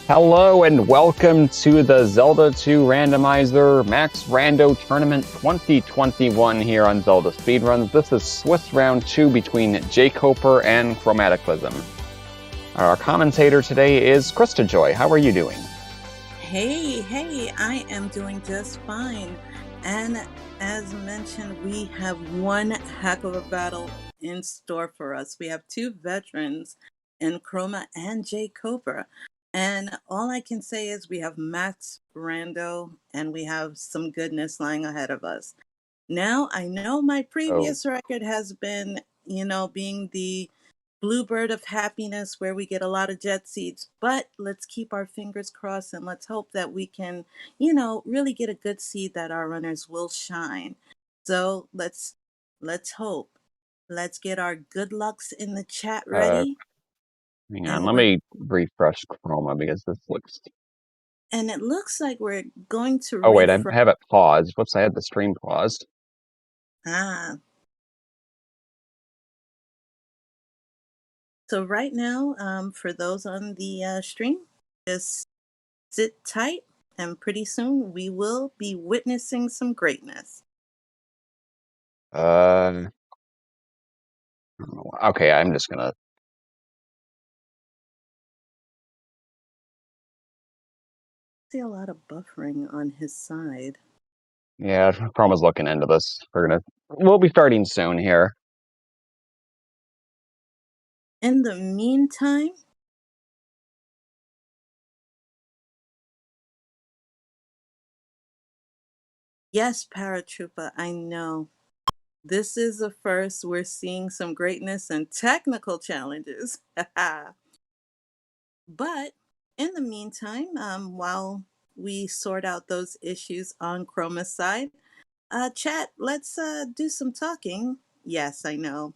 Hello and welcome to the Zelda 2 Randomizer Max Rando Tournament 2021 here on ZeldaSpeedRuns. This is Swiss Round 2 between jkoper and chromataclysm. Our commentator today is Krista Joy. How are you doing? Hey, I am doing just fine. And as mentioned, we have one heck of a battle in store for us. We have two veterans in Chroma and jkoper. And all I can say is we have Max Rando and we have some goodness lying ahead of us. Now, I know my Oh, previous record has been, being the bluebird of happiness where we get a lot of jet seeds, but let's keep our fingers crossed and let's hope that we can, really get a good seed that our runners will shine. So let's hope. Let's get our good lucks in the chat uh, ready. hang on. And Let we're me refresh Chroma because this looks... and it looks like we're going to Oh, wait, I refresh. have it paused. Whoops, I had the stream paused. Ah, so right now, for those on the stream, just sit tight, and pretty soon we will be witnessing some greatness. Uh, okay, I'm just gonna... See a lot of buffering on his side. Yeah, Chroma's looking into this. We'll be starting soon here. In the meantime, yes, Paratrooper, I know. This is a first. We're seeing some greatness and technical challenges. But in the meantime, while we sort out those issues on Chroma's side, chat, let's do some talking. Yes, I know.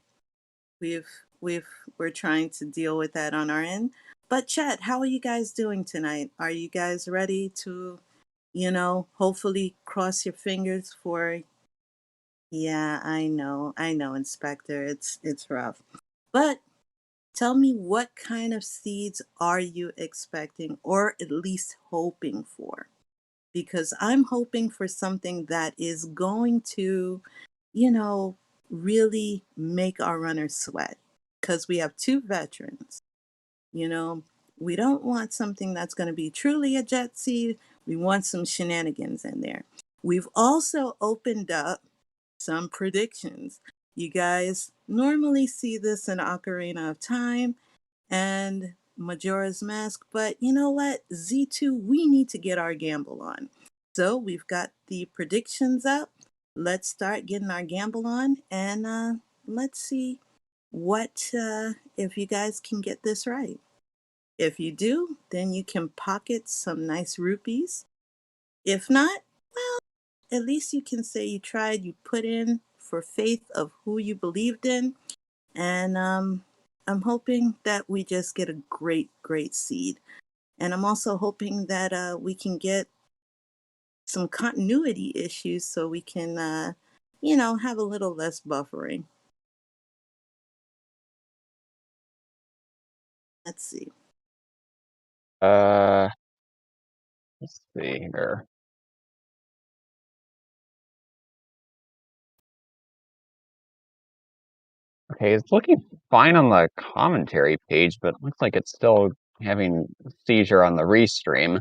We've we've we're trying to deal with that on our end. But chat, how are you guys doing tonight? Are you guys ready to, hopefully cross your fingers for... Yeah, I know, Inspector. It's rough. But tell me, what kind of seeds are you expecting or at least hoping for? Because I'm hoping for something that is going to, you know, really make our runners sweat. Because we have two veterans, you know. We don't want something that's going to be truly a jet seed. We want some shenanigans in there. We've also opened up some predictions. You guys normally see this in Ocarina of Time and Majora's Mask, but you know what? Z2, we need to get our gamble on. So we've got the predictions up. Let's start getting our gamble on and let's see what if you guys can get this right. If you do, then you can pocket some nice rupees. If not, well, at least you can say you tried, you put in for faith of who you believed in. And I'm hoping that we just get a great seed. And I'm also hoping that we can get some continuity issues so we can, have a little less buffering. Let's see. Uh, let's see here. Okay, it's looking fine on the commentary page, but it looks like it's still having seizure on the restream.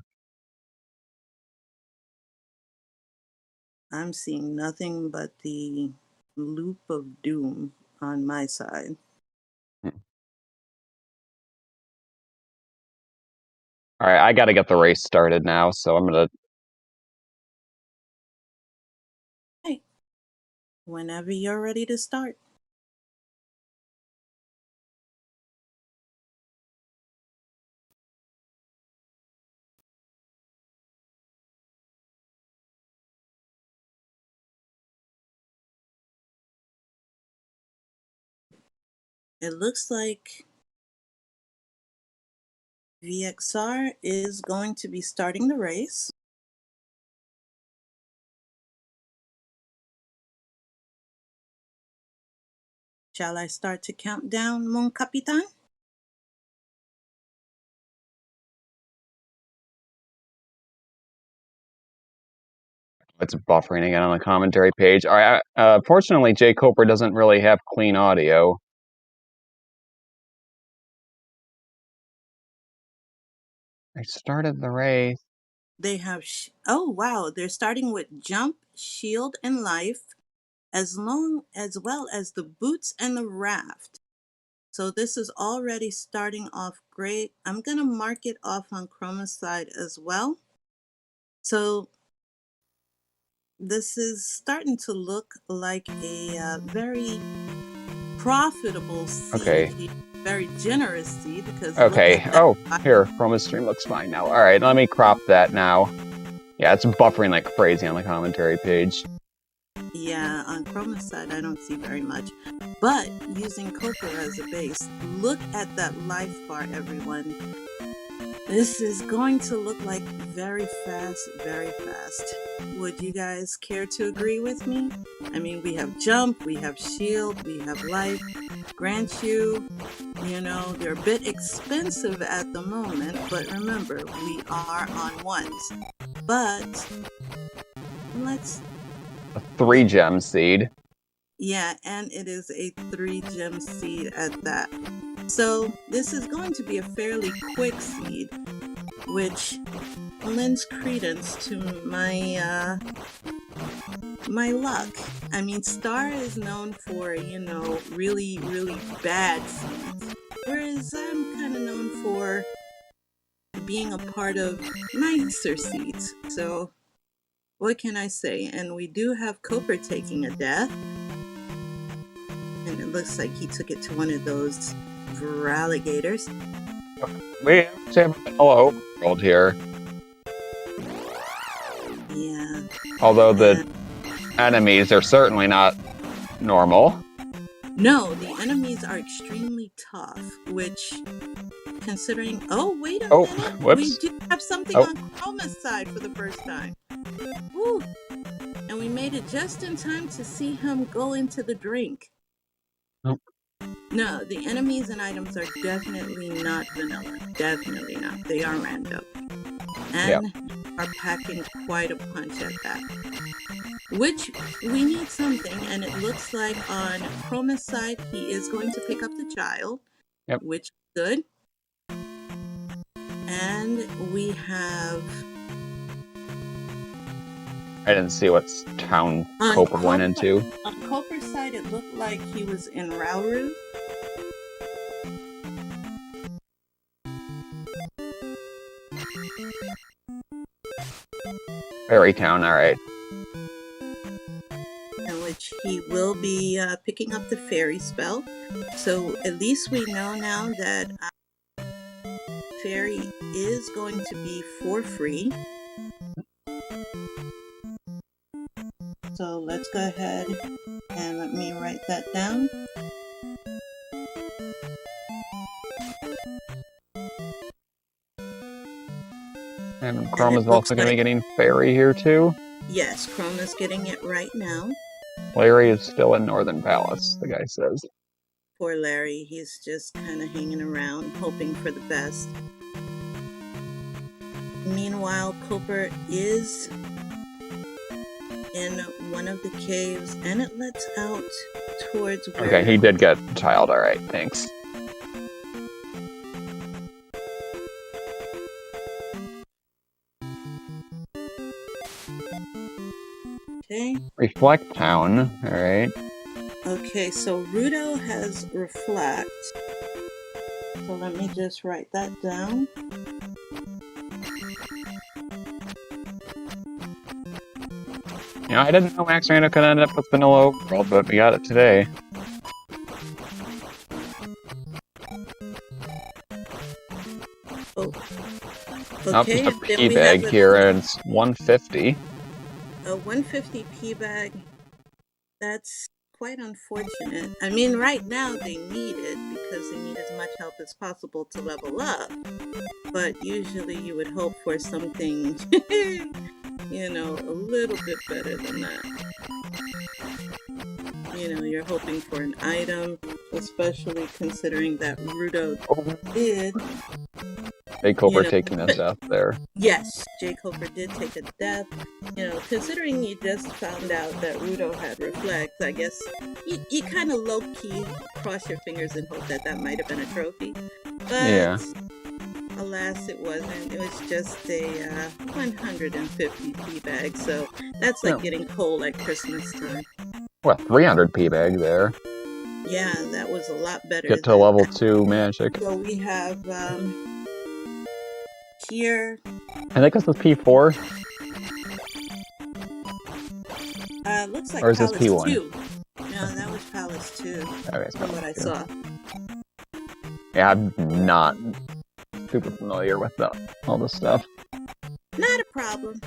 I'm seeing nothing but the loop of doom on my side. Hmm. All right, I got to get the race started now, so I'm gonna... Hey, whenever you're ready to start. It looks like VXR is going to be starting the race. Shall I start to count down, mon capitan? It's buffering again on the commentary page. All right. Fortunately, jkoper doesn't really have clean audio. I started the race. They have, oh wow, they're starting with jump, shield, and life, as well as the boots and the raft. So this is already starting off great. I'm gonna mark it off on Chroma's side as well. So this is starting to look like a very profitable seed Okay. here, very generous seed, because look Okay. at that. Oh, here, Chroma's stream looks fine now. All right, let me crop that now. Yeah, it's buffering like crazy on the commentary page. Yeah, on Chroma's side, I don't see very much. But using Coper as a base, look at that life bar, everyone. This is going to look like very fast, very fast. Would you guys care to agree with me? I mean, we have jump, we have shield, we have life. Grant you, they're a bit expensive at the moment, but remember, we are on ones. But let's... A 3-gem seed. Yeah, and it is a 3-gem seed at that. So this is going to be a fairly quick seed, which lends credence to my my luck. I mean, Star is known for, really, really bad seeds, whereas I'm kind of known for being a part of nicer seeds. So what can I say? And we do have Coper taking a death. And it looks like he took it to one of those alligators. We actually have a vanilla overworld here. Yeah. Although the enemies are certainly not normal. No, the enemies are extremely tough, which, considering... Oh, wait a minute. Whoops. We do have something on Chroma's side for the first time. Woo. And we made it just in time to see him go into the drink. Nope. No, the enemies and items are definitely not vanilla. Definitely not. They are random. And are packing quite a punch at that. Which, we need something, and it looks like on Chroma's side, he is going to pick up the child. Yep. Which is good. And we have... I didn't see what town Coper went into. On Coper's side, it looked like he was in Rauru. Fairy Town, alright. In which he will be picking up the fairy spell. So at least we know now that fairy is going to be for free. So let's go ahead and let me write that down. And Chroma's also going to be getting Fairy here too? Yes, Chroma's getting it right now. Larry is still in Northern Palace, the guy says. Poor Larry, he's just kind of hanging around, hoping for the best. Meanwhile, Coper is in one of the caves, and it lets out towards where... Okay, he did get a child, alright, thanks. Okay. Reflect Town, alright. Okay, so Rudo has Reflect. So let me just write that down. You know, I didn't know Max Rando could end up with Vanilla Overworld, but we got it today. Oh. Okay, Okay, just a pea bag here, and it's 150. A 150 pea bag. That's quite unfortunate. I mean, right now they need it because they need as much help as possible to level up. But usually you would hope for something, you know, a little bit better than that. You know, you're hoping for an item, especially considering that Rudo did You jkoper know, taking a but death there. yes, jkoper did take a death. You know, considering you just found out that Rudo had reflect, I guess you kind of low-key cross your fingers and hope that that might have been a trophy. But Yeah. alas, it wasn't. It was just a 150 p bag, so that's like No. getting coal at Christmas time. What, 300 p bag there. Yeah, that was a lot better Get to than level that. 2 magic. So we have here. I think this is P4, Looks like or is this Palace P1? 2. No, that was Palace 2, Okay, it's from what I Palace 2. saw. Yeah, I'm not super familiar with all this stuff. Not a problem.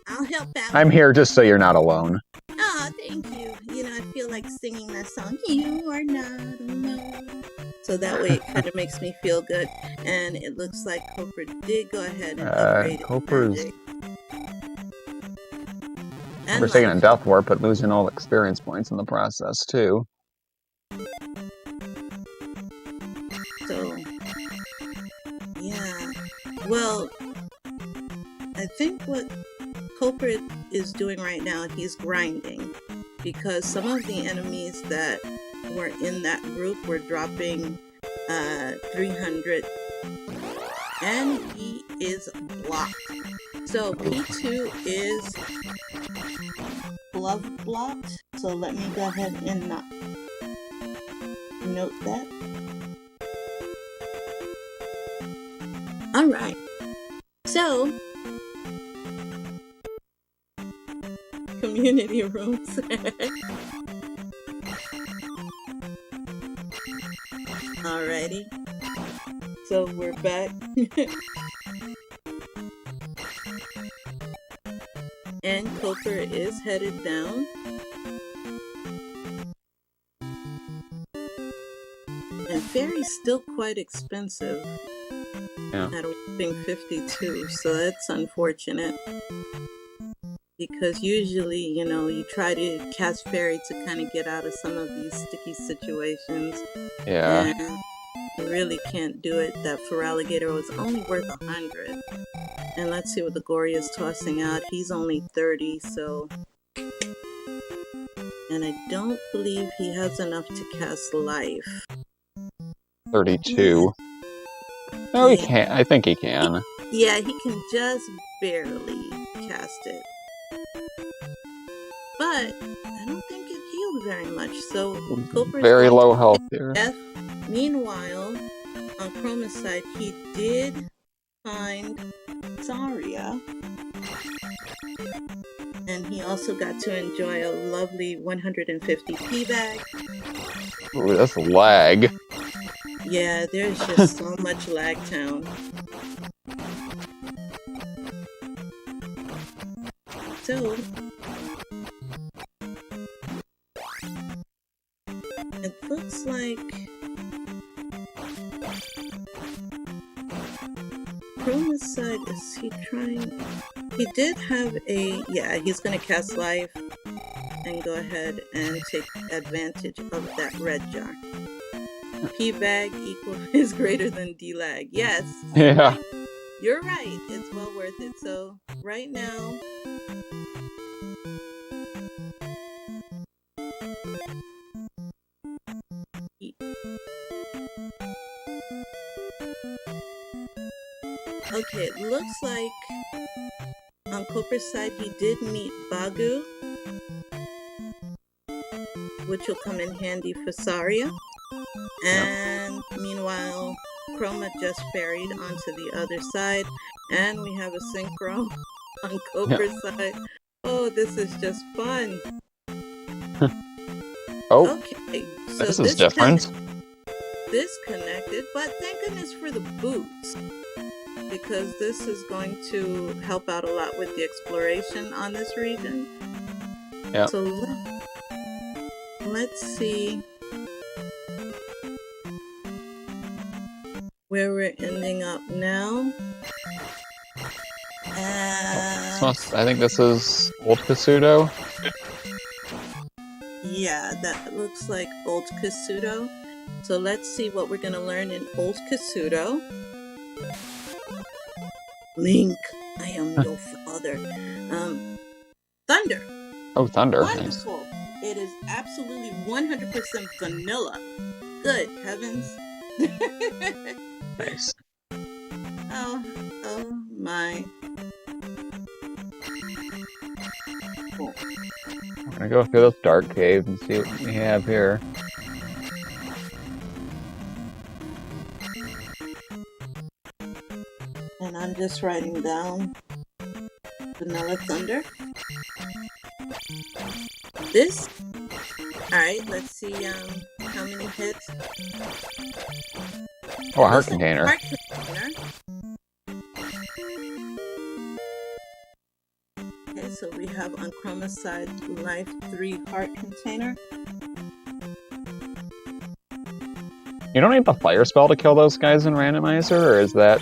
I'll help out. I'm here just so you're not alone. Oh, thank you. You know, I feel like singing that song, You Are Not Alone. So that way it kind of makes me feel good. And it looks like Koper did go ahead and upgrade his Koper's magic. We're taking a death warp, but losing all experience points in the process, too. So, yeah. Well, I think what Koper is doing right now, he's grinding. Because some of the enemies that were in that group were dropping 300. And he is blocked. So P2 is glove blocked. So let me go ahead and note that. Alright. So community rooms. Alrighty. So we're back. And Koper is headed down. And Fairy's still quite expensive. Yeah. At a whopping 52, so that's unfortunate. Because usually, you know, you try to cast Fairy to kind of get out of some of these sticky situations. Yeah. And you really can't do it. That Feraligatr was only worth 100. And let's see what the Gory is tossing out. He's only 30, so... And I don't believe he has enough to cast Life. 32. No, he can't. I think he can. Yeah, he can just barely cast it. But I don't think it healed very much, so Koper's very low health here. Meanwhile, on Chroma's side, he did find Zarya. And he also got to enjoy a lovely 150 p bag. Ooh, that's lag. Yeah, there's just so much lag town. So it looks like Chroma's side, is he trying? He did have a, yeah, he's gonna cast Life and go ahead and take advantage of that red jar. P bag is greater than D lag. Yes. Yeah. You're right. It's well worth it. So right now, okay, it looks like on Koper's side he did meet Bagu, which will come in handy for Zarya. And meanwhile, Chroma just ferried onto the other side, and we have a synchro on Koper's side. Oh, this is just fun. Oh, okay, so this is different. Disconnected, but thank goodness for the boots, because this is going to help out a lot with the exploration on this region. Yeah. So let's see where we're ending up now. I think this is Old Kasuto. Yeah, that looks like Old Kasuto. So let's see what we're going to learn in Old Kasuto. Link, I am your father. Thunder. Oh, thunder. Nice. Wonderful. It is absolutely 100% vanilla. Good heavens. Nice. Oh my. Cool. We're gonna go through those dark caves and see what we have here. And I'm just writing down vanilla thunder. This. Alright, let's see how many hits. Oh, a heart container. Heart container. Okay, so we have on Chroma side Life 3 heart container. You don't need the fire spell to kill those guys in Randomizer, or is that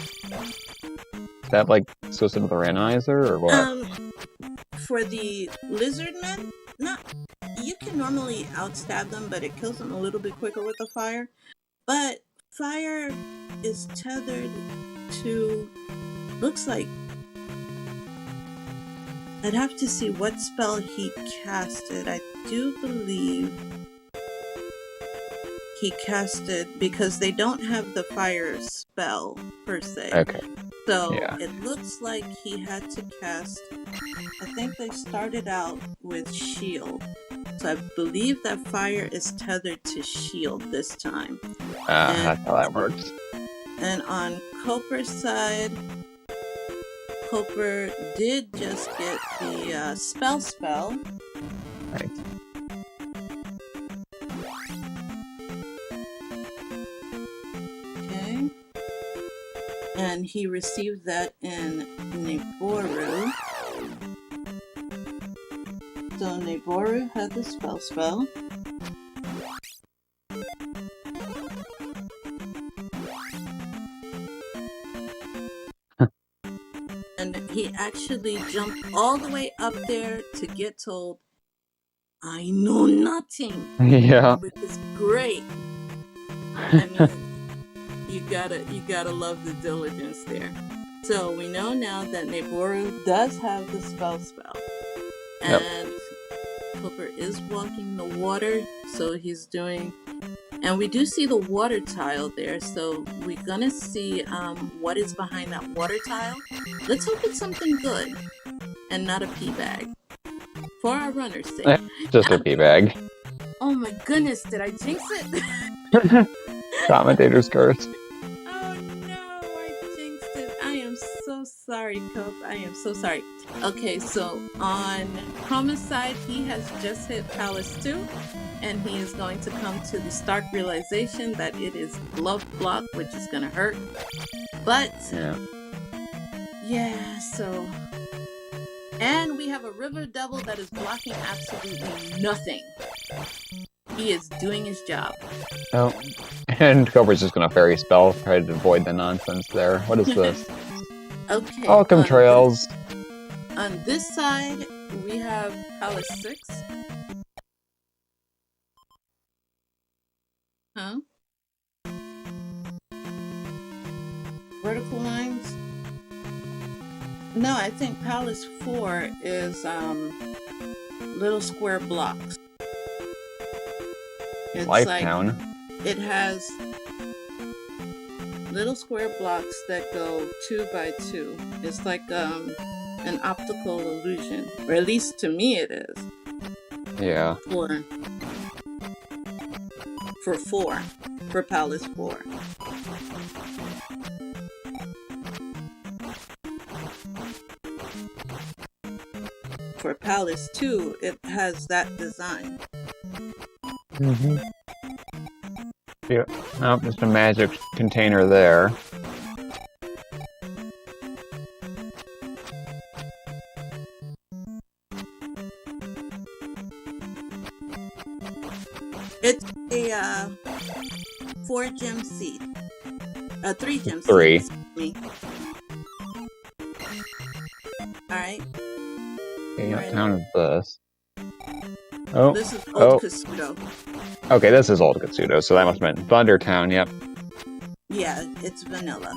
like associated with the Randomizer, or what? For the lizard men, you can normally outstab them, but it kills them a little bit quicker with the fire. But fire is tethered to, looks like, I'd have to see what spell he casted. I do believe he casted, because they don't have the fire spell per se. Okay. So yeah. It looks like he had to cast, I think they started out with shield. So I believe that fire is tethered to shield this time. That's how that works. And on Coper's side, Coper did just get the spell. Right. Okay. And he received that in Neboru. So Neboru had the spell. And he actually jumped all the way up there to get told, I know nothing. Yeah. Which is great. I mean, you gotta love the diligence there. So we know now that Neboru does have the spell. And Coper is walking the water, so he's doing, and we do see the water tile there, so we're gonna see what is behind that water tile. Let's hope it's something good and not a pee bag, for our runner's sake. Just a pee bag. Oh my goodness, did I jinx it? Commentator's curse. Oh no, I jinxed it. I am so sorry, Cope. I am so sorry. Okay, so on Chroma's side, he has just hit Palace 2, and he is going to come to the stark realization that it is glove block, which is going to hurt. But, yeah, so... And we have a River Devil that is blocking absolutely nothing. He is doing his job. Oh, and Cobra's just gonna fairy spell, try to avoid the nonsense there. What is this? Okay. Welcome Trails. On this side, we have Palace 6. Huh? Vertical lines? No, I think Palace 4 is little square blocks. It's Lifetown. It has little square blocks that go 2 by 2. It's like an optical illusion, or at least to me it is. Yeah. For Palace 4. For Palace 2, it has that design. Mm-hmm. Yeah. Oh, just a magic container there. It's a 4-gem seed. 3-gem seed. 3. Excuse me. Alright. Okay, what town is this? Oh. This is Old Kasuto. Okay, this is Old Kasuto, so that must have been Thundertown, yep. Yeah, it's vanilla.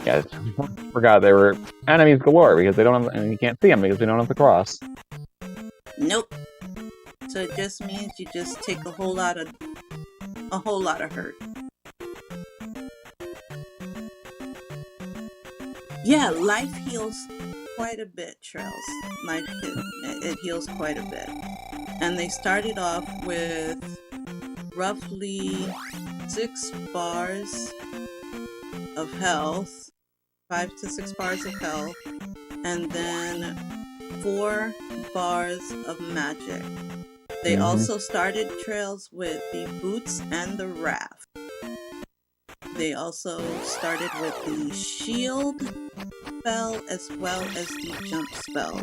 Yeah, I forgot they were enemies galore because they don't have, and you can't see them because we don't have the cross. Nope. So it just means you just take a whole lot of hurt. Yeah, life heals quite a bit, Trails. Life it heals quite a bit. And they started off with roughly 6 bars of health, 5 to 6 bars of health, and then 4 bars of magic. They also started Trails with the boots and the raft. They also started with the shield spell as well as the jump spell.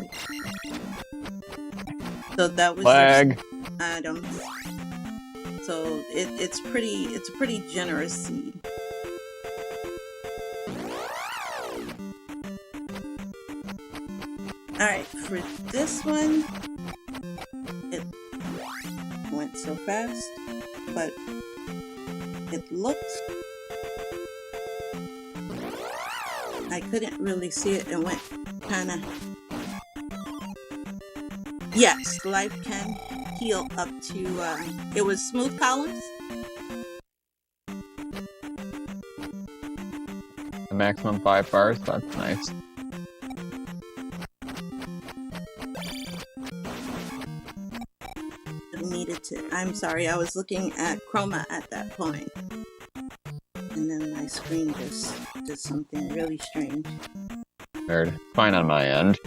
So that was Flag. items. So it's a pretty generous seed. Alright, for this one, it went so fast, but it looked, I couldn't really see it. It went kind of, yes, life can heal up to, it was smooth columns. The maximum 5 bars, that's nice. Needed to, I'm sorry, I was looking at chroma at that point. And then my screen just did something really strange. Nerd. Fine on my end.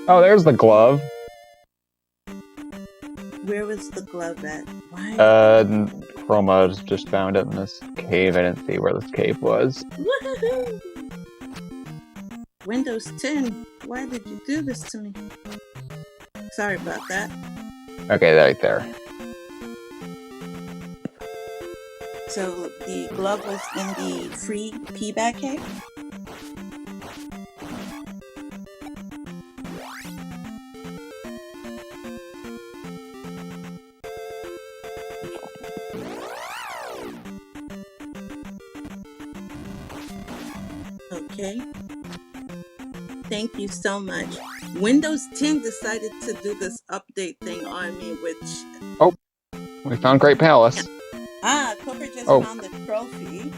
Oh, there's the glove. Where was the glove at? Why? Chroma just found it in this cave. I didn't see where this cave was. Woohoo! Windows 10, why did you do this to me? Sorry about that. Okay, right there. So the glove was in the free pea bag cave? Okay. Thank you so much. Windows 10 decided to do this update thing on me, which... Oh, we found Great Palace. Ah, Cooper just found the trophy.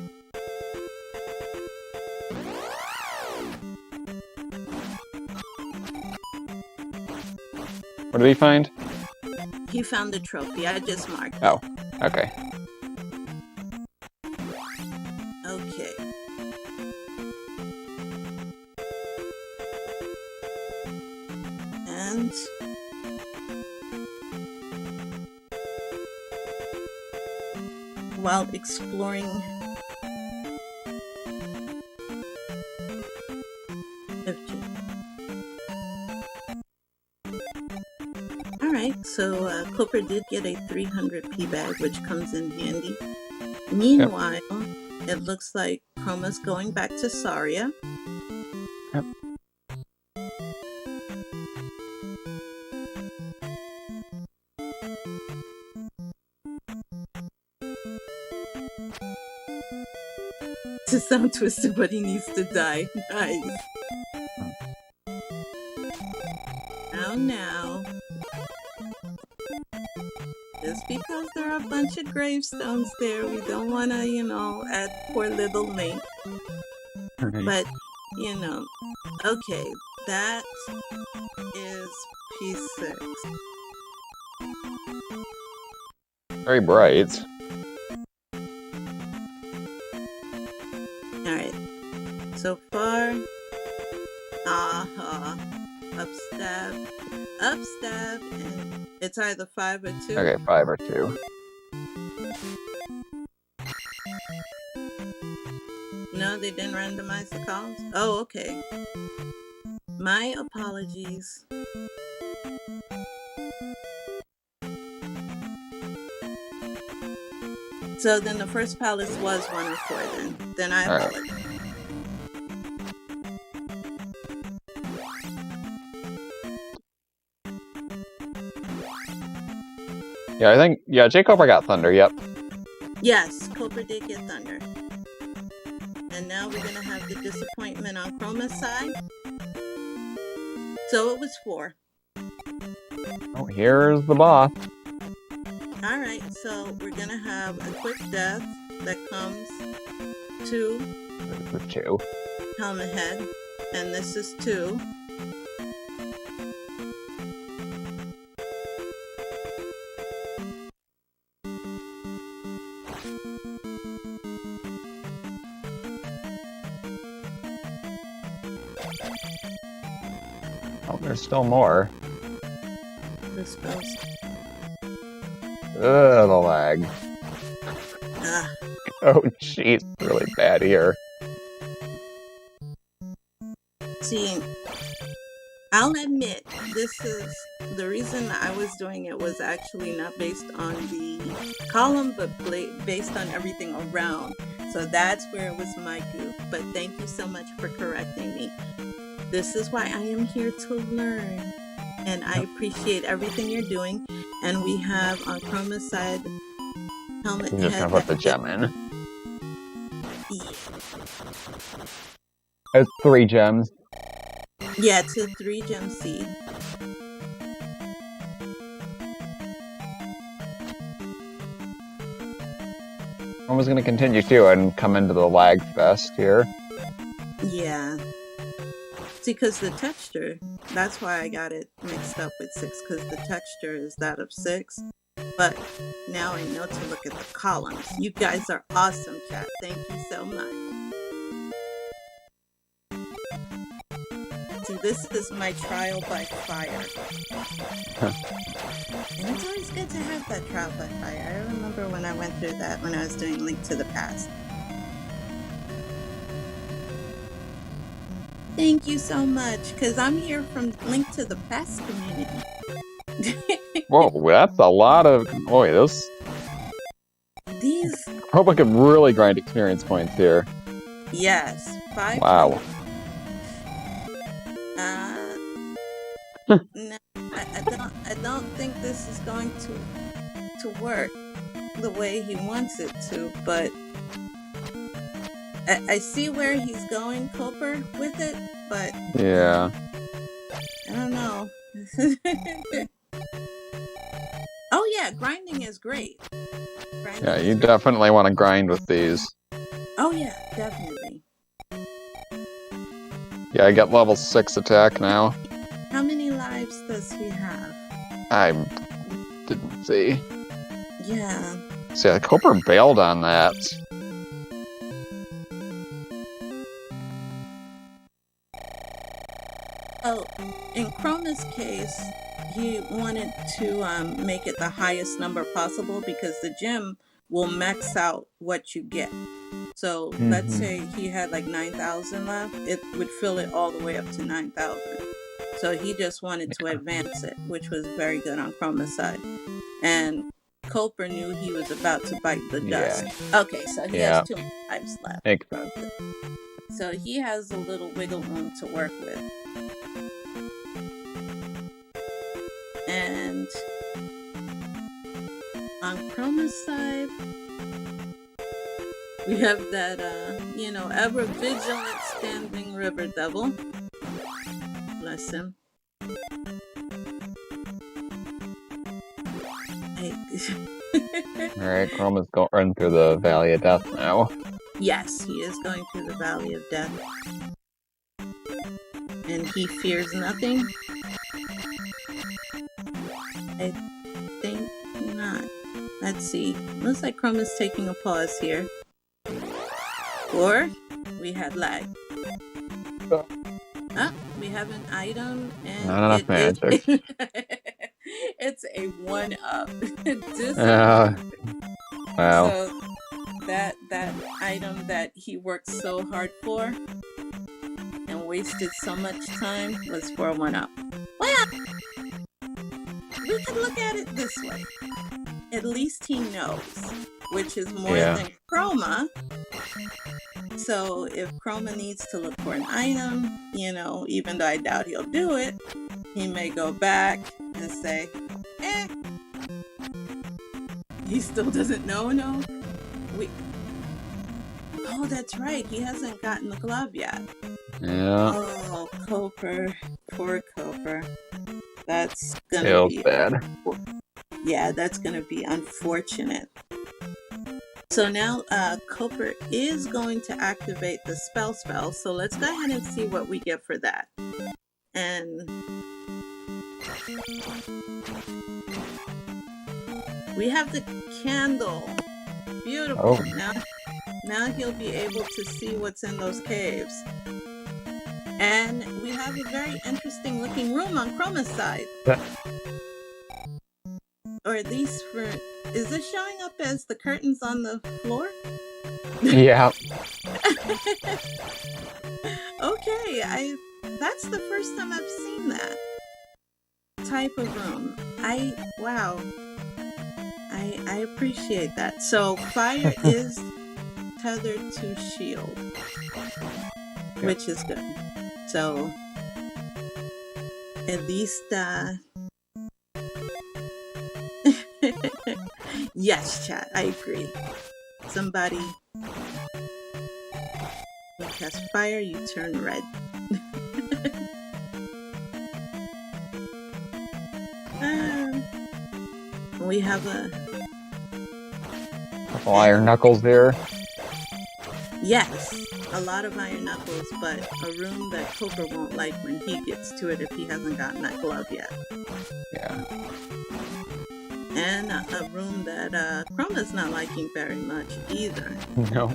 What did he find? He found the trophy. I just marked it. Oh, okay. Okay. And while exploring Alright, so Cooper did get a 300 P bag, which comes in handy. Meanwhile, it looks like Chroma's going back to Saria. Yep. To sound twisted, but he needs to die. Nice. Now. Just because there are a bunch of gravestones there, we don't want to, add poor little Link. But, okay, that is P6. Very bright. Alright, so far, upstab, and it's either 5 or 2. Okay, 5 or 2. No, they didn't randomize the columns? Oh, okay. My apologies. So then the first palace was 1 or 4 then. Then I apologize. Right. Yeah, I think, jkoper got Thunder, yep. Yes, Cooper did get Thunder. And now we're gonna have the disappointment on Chroma's side. So it was 4. Oh, here's the boss. Alright, so we're gonna have a quick death that comes to The 2. Helmet Head. And this is 2. Oh, there's still more. This goes. Ugh, the lag. Ah. Oh, jeez, really bad here. See, I'll admit, this is the reason I was doing it was actually not based on the column, but based on everything around. So that's where it was my goof. But thank you so much for correcting me. This is why I am here to learn. And I appreciate everything you're doing. And we have on Chroma's side, Helmet I'm Head. just gonna put the gem in. Yeah. It's 3 gems. Yeah, it's a 3 gem seed. I was gonna continue too and come into the lag fest here. Yeah. See, because the texture, that's why I got it mixed up with 6, because the texture is that of 6. But now I know to look at the columns. You guys are awesome, chat. Thank you so much. See, this is my trial by fire. And it's always good to have that trial by fire. I remember when I went through that when I was doing Link to the Past. Thank you so much, because I'm here from Link to the Past community. Whoa, that's a lot of... Boy, this... These... Hope I could really grind experience points here. Yes. 5. Wow. No, I don't think this is going to work the way he wants it to, but I see where he's going, Cooper, with it, but yeah, I don't know. Oh yeah, grinding is great. Yeah, you definitely want to grind with these. Oh yeah, definitely. Yeah, I got level 6 attack now. How many lives does he have? I didn't see. Yeah. See, Cooper bailed on that. Oh, in Chroma's case, he wanted to make it the highest number possible because the gem will max out what you get. So let's say he had like 9,000 left, it would fill it all the way up to 9,000. So he just wanted to advance it, which was very good on Chroma's side. And Cooper knew he was about to bite the dust. Yeah. Okay, so he has 2 lives left. Makes sense. So he has a little wiggle room to work with. And on Chroma's side, we have that, ever vigilant standing river devil. Bless him. Alright, Chroma's going through the Valley of Death now. Yes, he is going through the Valley of Death. And he fears nothing? I think not. Let's see. Looks like Chroma's taking a pause here. Or we had lag. Oh, we have an item and not enough magic. It's a 1-up. Wow. So that item that he worked so hard for and wasted so much time was for a 1-up. Well, we could look at it this way. At least he knows, which is more than Chroma. So if Chroma needs to look for an item, even though I doubt he'll do it, he may go back and say, he still doesn't know, We. Oh, that's right. He hasn't gotten the glove yet. Yeah. Oh, Koper. Poor Koper. That's gonna Feels be. bad. Yeah, that's gonna be unfortunate. So now Koper is going to activate the spell. So let's go ahead and see what we get for that. And we have the candle. Beautiful. Oh. Now he'll be able to see what's in those caves. And we have a very interesting looking room on Chroma's side. Or at least for... Is this showing up as the curtains on the floor? Yeah. Okay, that's the first time I've seen that type of room. Wow. I appreciate that. So fire is tethered to shield, which is good. So at least yes, chat, I agree. Somebody cast fire, you turn red. We have a couple iron knuckles there. Yes, a lot of iron knuckles, but a room that Koper won't like when he gets to it if he hasn't gotten that glove yet. Yeah. And a room that Chroma's not liking very much either. No.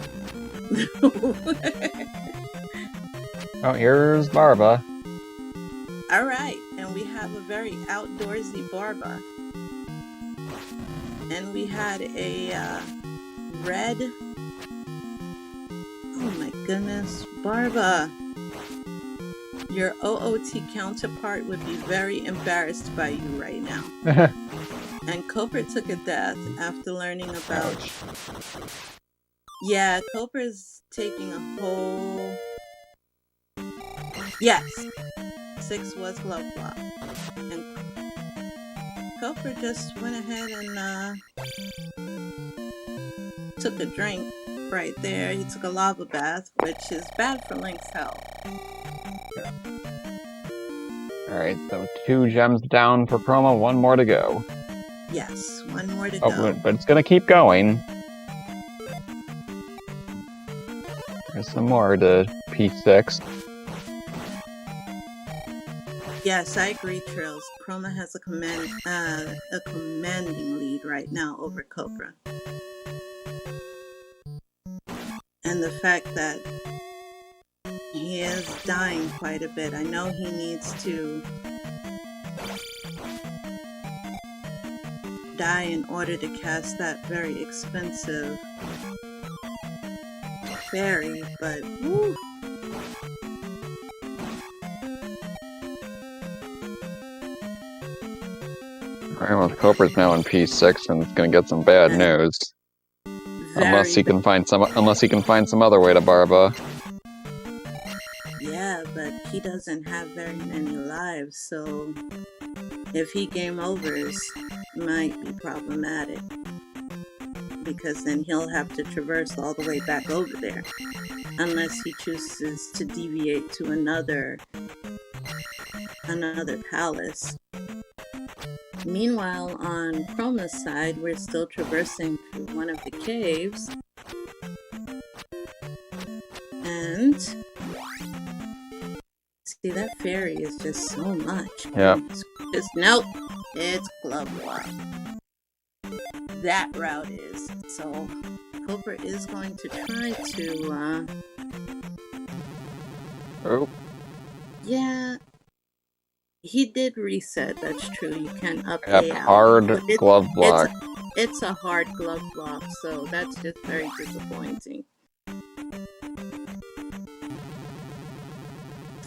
Oh, here's Barba. All right, and we have a very outdoorsy Barba. And we had a red... Oh my goodness, Barba. Your OOT counterpart would be very embarrassed by you right now. And Koper took a death after learning about... Ouch. Yeah, Koper's taking a whole... Yes, 6 was glove block. And Koper just went ahead and took a drink right there. He took a lava bath, which is bad for Link's health. Alright, so 2 gems down for Chroma, 1 more to go. Yes, 1 more to go. But it's gonna keep going. There's some more to P6. Yes, I agree, Trills. Chroma has a commanding lead right now over Koper. And the fact that he is dying quite a bit. I know he needs to die in order to cast that very expensive fairy, but woo! Alright, well, Koper's now in P6 and it's gonna get some bad news. Unless he can find some other way to Barba. Yeah, but he doesn't have very many lives, so if he game overs, it might be problematic. Because then he'll have to traverse all the way back over there. Unless he chooses to deviate to another palace. Meanwhile, on Chroma's side, we're still traversing through one of the caves. And see, that fairy is just so much. Yeah. Nope, it's glove block. That route is. So Koper is going to try to Oh. Yeah. He did reset, that's true. You can up Yep, A out. hard glove block. It's a hard glove block, so that's just very disappointing.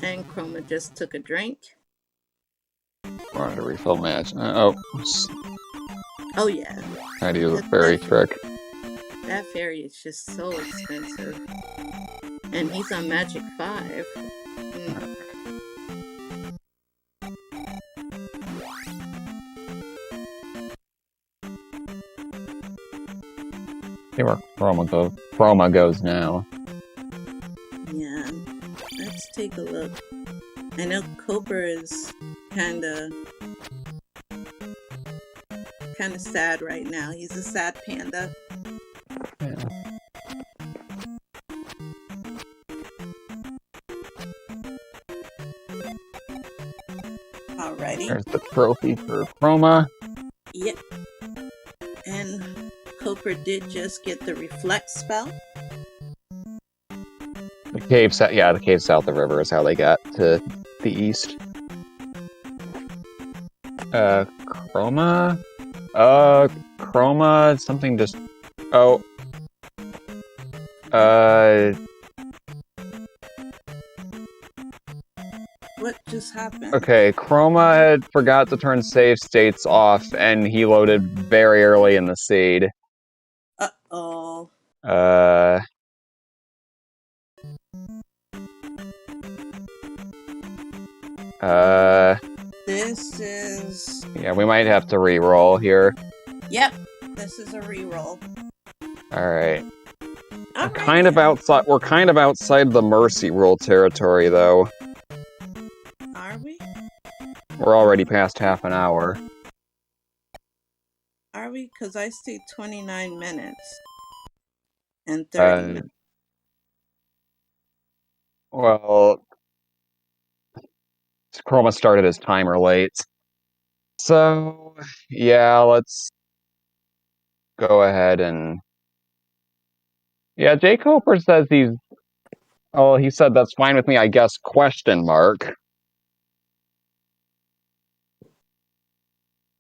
And Chroma just took a drink. Wanted to refill match. Oh yeah. I had to use a fairy trick. That fairy is just so expensive. And he's on Magic 5. See where Chroma goes now. Yeah, let's take a look. I know Coper is kind of sad right now. He's a sad panda. Yeah. Alrighty. There's the trophy for Chroma. Yep. And Coper did just get the reflect spell. The cave south of the river is how they got to the east. Chroma? Chroma, something just... Oh. What just happened? Okay, Chroma had forgot to turn save states off, and he loaded very early in the seed. Uh-oh. This is... Yeah, we might have to re-roll here. Yep, this is a reroll. Alright. We're Alrighty. kind of outside the mercy rule territory, though. Are we? We're already past half an hour. Are we? Because I see 29 minutes and 30 minutes. Well, Chroma started his timer late. So, yeah, let's go ahead and... Yeah, jkoper says he's... Oh, he said that's fine with me, I guess, question mark.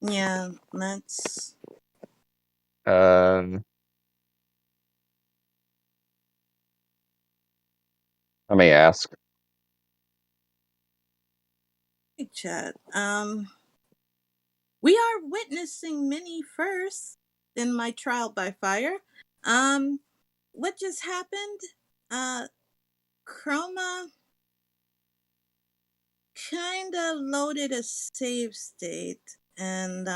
Yeah, let's... Let me ask. Hey, chat. We are witnessing many firsts in my trial by fire. What just happened? Chroma kind of loaded a save state, and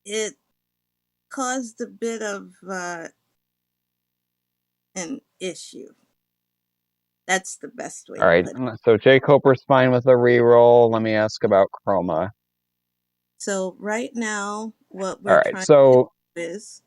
it caused a bit of an issue. That's the best way to Alright, put it. so jkoper's fine with the reroll. Let me ask about Chroma. So right now, what we're Alright, trying so... to do is...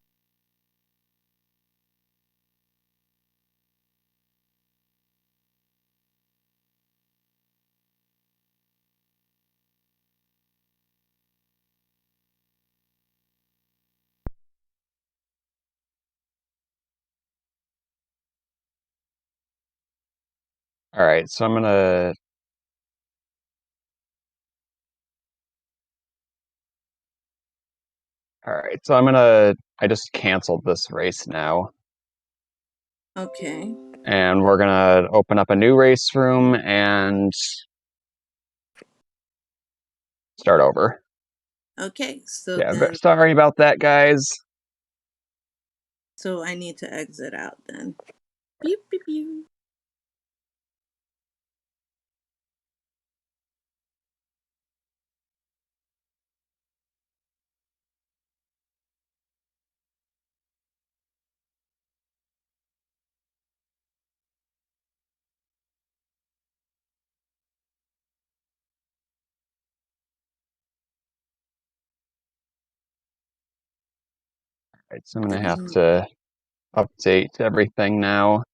Alright, so I'm gonna... Alright, so I just canceled this race now. Okay. And we're gonna open up a new race room and start over. Okay, so Yeah, then... sorry about that, guys. So I need to exit out then. Beep, beep, beep. Alright, so I'm gonna have to update everything now.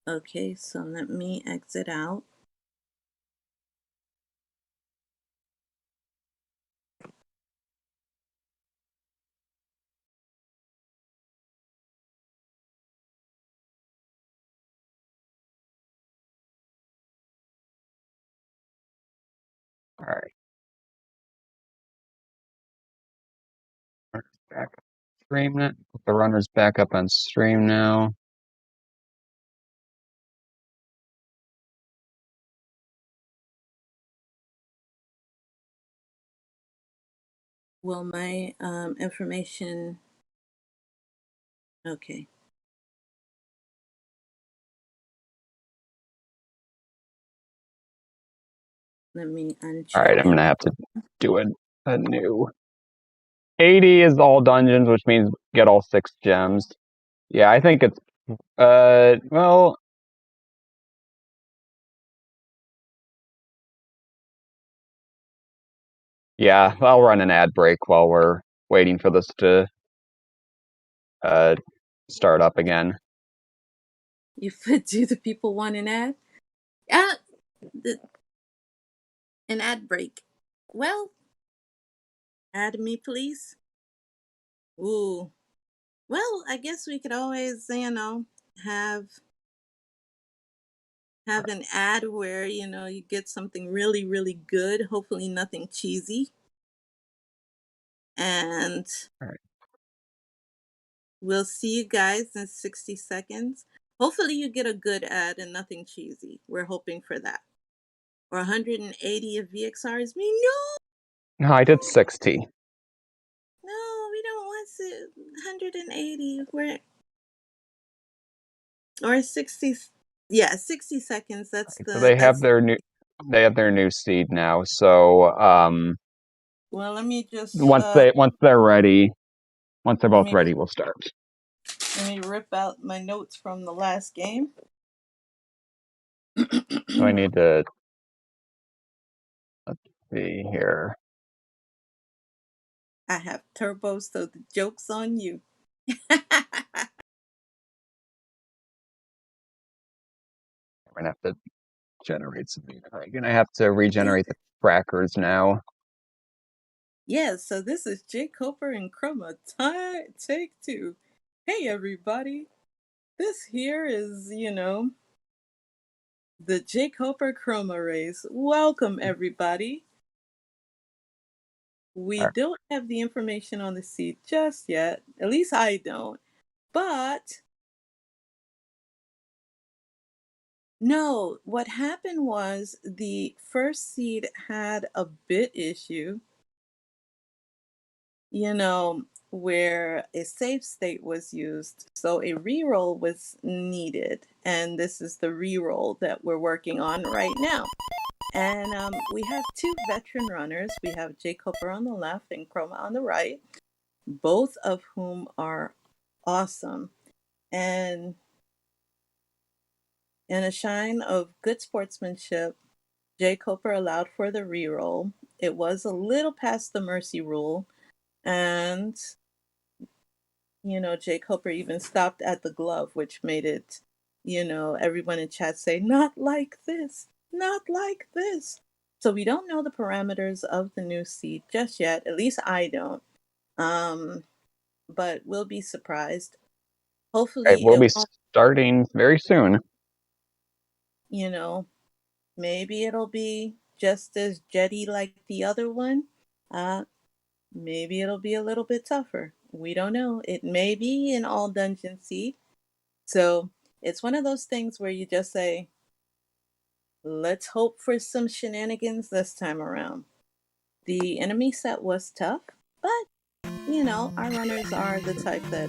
Okay, so let me exit out. Alright. Back stream it. The runner's back up on stream now. Will my information... Okay. Let me uncheck Alright, I'm it. gonna have to do a new 80 is all dungeons, which means get all 6 gems. Yeah, I think it's well, yeah, I'll run an ad break while we're waiting for this to uh start up again. You put, do the people want an ad? Uh, an ad break. Well, add me, please. Ooh. Well, I guess we could always, have an ad where, you get something really, really good, hopefully nothing cheesy. And All right. we'll see you guys in 60 seconds. Hopefully you get a good ad and nothing cheesy. We're hoping for that. Or 180 of VXRs. No, I did 60. No, we don't want 180. Or 60. Yeah, 60 seconds. So they have That's their new seed now. So well, let me just once they're ready, once they're let both me ready, we'll start. rip out my notes from the last game. So I need to, let's see here. I have turbo, so the joke's on you. I'm gonna have to generate some data. I'm gonna have to regenerate the trackers now. Yeah, so this is jkoper and Chroma. Take two. Hey, everybody. This here is, the jkoper Chroma race. Welcome, everybody. We All right. don't have the information on the seed just yet. At least I don't. But no, what happened was the first seed had a bit issue, where a safe state was used. So a reroll was needed. And this is the reroll that we're working on right now. And we have two veteran runners. We have jkoper on the left and Chroma on the right, both of whom are awesome. And in a shine of good sportsmanship, jkoper allowed for the reroll. It was a little past the mercy rule, and jkoper even stopped at the glove, which made it, everyone in chat say, "Not like this, not like this." So we don't know the parameters of the new seed just yet. At least I don't. Um, but we'll be surprised. Okay, Hopefully, we'll it be won't. starting very soon. You know, Maybe it'll be just as jetty like the other one. Uh, Maybe it'll be a little bit tougher. We don't know. It may be in all dungeon seed. So it's one of those things where you just say, let's hope for some shenanigans this time around. The enemy set was tough, but our runners are the type that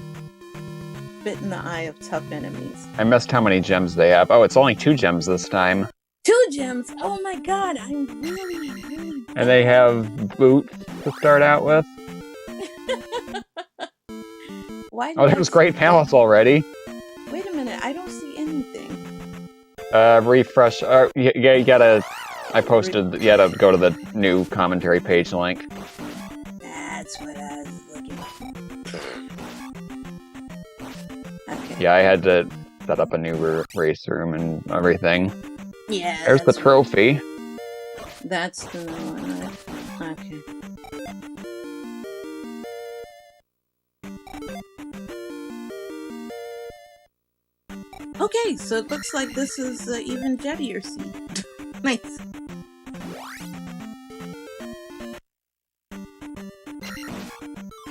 fit in the eye of tough enemies. I missed how many gems they have. Oh, it's only 2 gems this time. 2 gems! Oh my god, I'm really, really bad. And they have boots to start out with. Why Oh, there's Great Palace already. Wait a minute, I don't see anything. Refresh. Yeah, you gotta. I posted. You gotta go to the new commentary page link. That's what I was looking for. Okay. Yeah, I had to set up a new race room and everything. Yeah. There's the trophy. That's the one. Okay. Okay, so it looks like this is even jettier seed. Nice.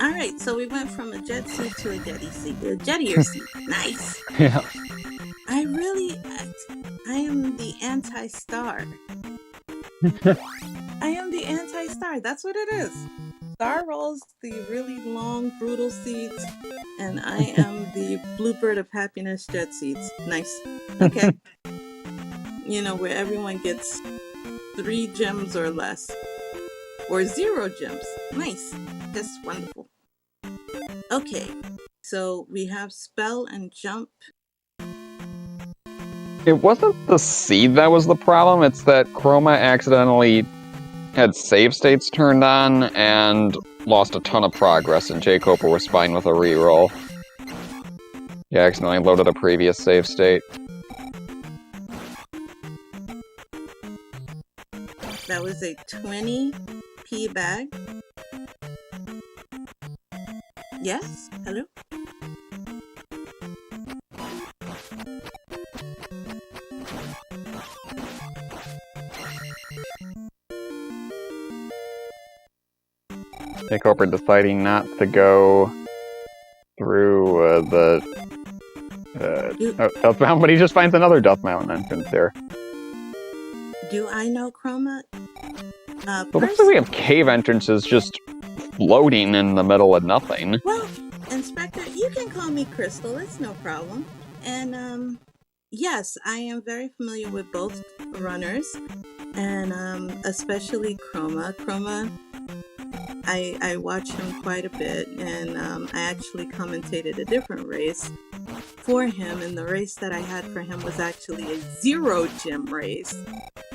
Alright, so we went from a jet seed to a jettier seed. Nice. Yeah. I am the anti-star. I am the anti-star. That's what it is. Star rolls the really long, brutal seeds, and I am the bluebird of happiness jet seeds. Nice. Okay. Where everyone gets 3 gems or less. or 0 gems. Nice. That's wonderful. Okay, so we have spell and jump. It wasn't the seed that was the problem, it's that Chroma accidentally had save states turned on and lost a ton of progress, and jkoper was fine with a reroll. He accidentally loaded a previous save state. That was a 20 P bag. Yes? Hello? jkoper deciding not to go through Death Mountain, but he just finds another Death Mountain entrance there. Do I know Chroma? It looks like we have cave entrances just floating in the middle of nothing. Well, Inspector, you can call me Crystal. It's no problem. And yes, I am very familiar with both runners, and especially Chroma. Chroma, I watch him quite a bit, and I actually commentated a different race for him, and the race that I had for him was actually a 0 gem race,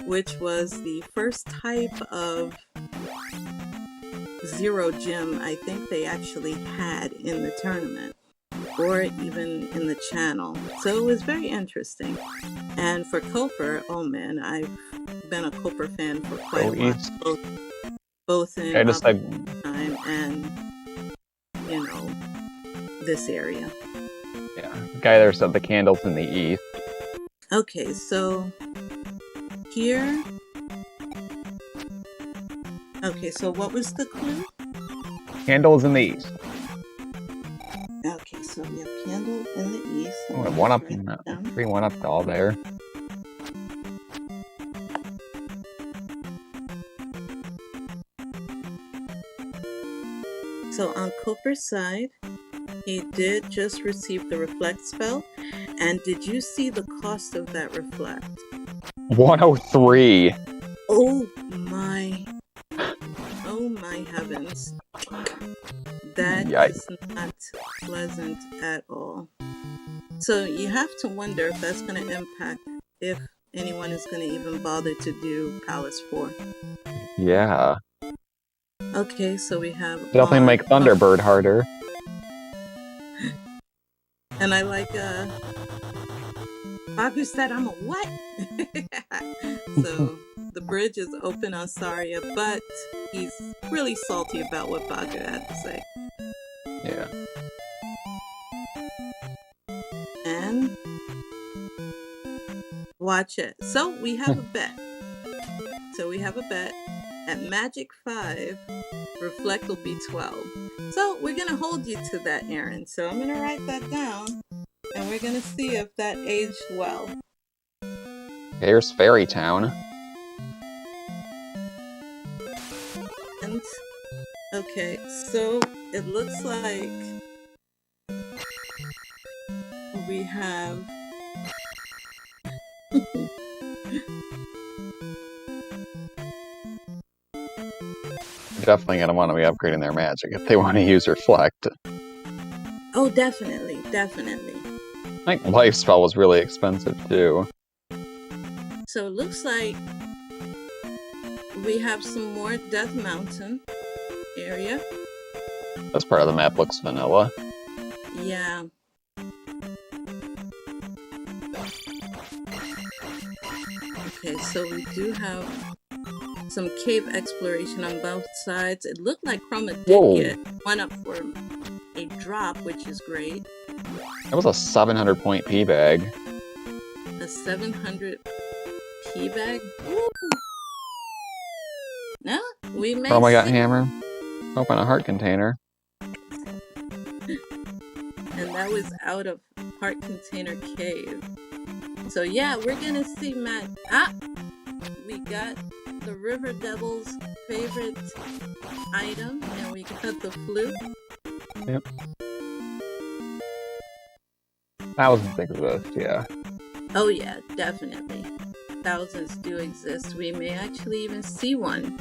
which was the first type of 0 gem I think they actually had in the tournament, or even in the channel. So it was very interesting. And for Koper, oh man, I've been a Koper fan for quite a while, both in time and, you know, this area. Yeah, the guy there said the candle's in the east. Okay, so here. Okay, so what was the clue? Candle's in the east. Okay, so we have candle in the east. Oh, one up, 3 1 up all there. So on Koper's side, he did just receive the reflect spell. And did you see the cost of that reflect? 103. Oh my heavens. That is not pleasant at all. So you have to wonder if that's going to impact if anyone is going to even bother to do Palace 4. Yeah. Okay, so we have... Definitely make Thunderbird harder. And I like, Bagu said I'm a what? So the bridge is open on Saria, but he's really salty about what Bagu had to say. Yeah. And watch it. So we have a bet. At Magic 5, Reflect will be 12. So we're going to hold you to that, Aaron. So I'm going to write that down, and we're going to see if that aged well. Here's Fairy Town. And, okay, so it looks like we have... Definitely going to want to be upgrading their magic if they want to use Reflect. Oh, definitely, definitely. I think Life Spell was really expensive, too. So it looks like we have some more Death Mountain area. This part of the map looks vanilla. Yeah. Okay, so we do have some cave exploration on both sides. It looked like Chroma did get one up for a drop, which is great. That was a 700 point P bag. A 700 P bag? Woo! No, we may Chroma got hammer. Open a heart container. And that was out of Heart Container Cave. So yeah, we're gonna see Matt. We got the River Devil's favorite item, and we got the flute. Yep. Thousands exist, yeah. Oh yeah, definitely. Thousands do exist. We may actually even see one.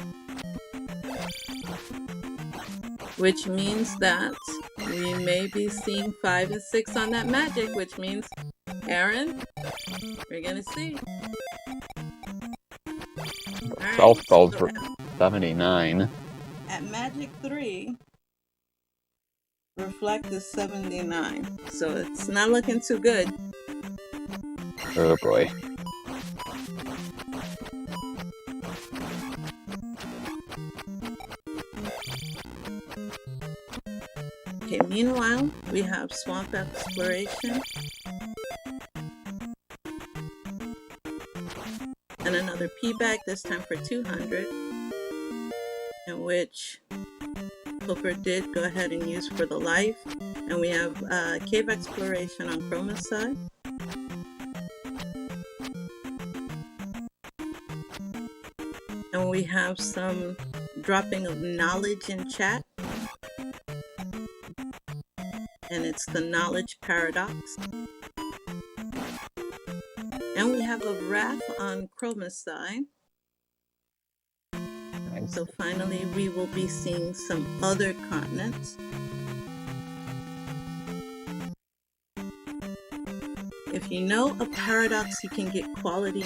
which means that we may be seeing 5 and 6 on that magic, which means, Aaron, we're gonna see. Spell spells for 79. At magic 3, reflect is 79, so it's not looking too good. Oh boy. Okay, meanwhile, we have Swamp Exploration. And another P-bag, this time for 200. In which Chkoper did go ahead and use for the life. And we have Cave Exploration on Chroma's side. And we have some dropping of knowledge in chat. And it's the knowledge paradox. And we have a wrath on Chroma's side. Nice. So finally we will be seeing some other continents. If you know a paradox, you can get quality.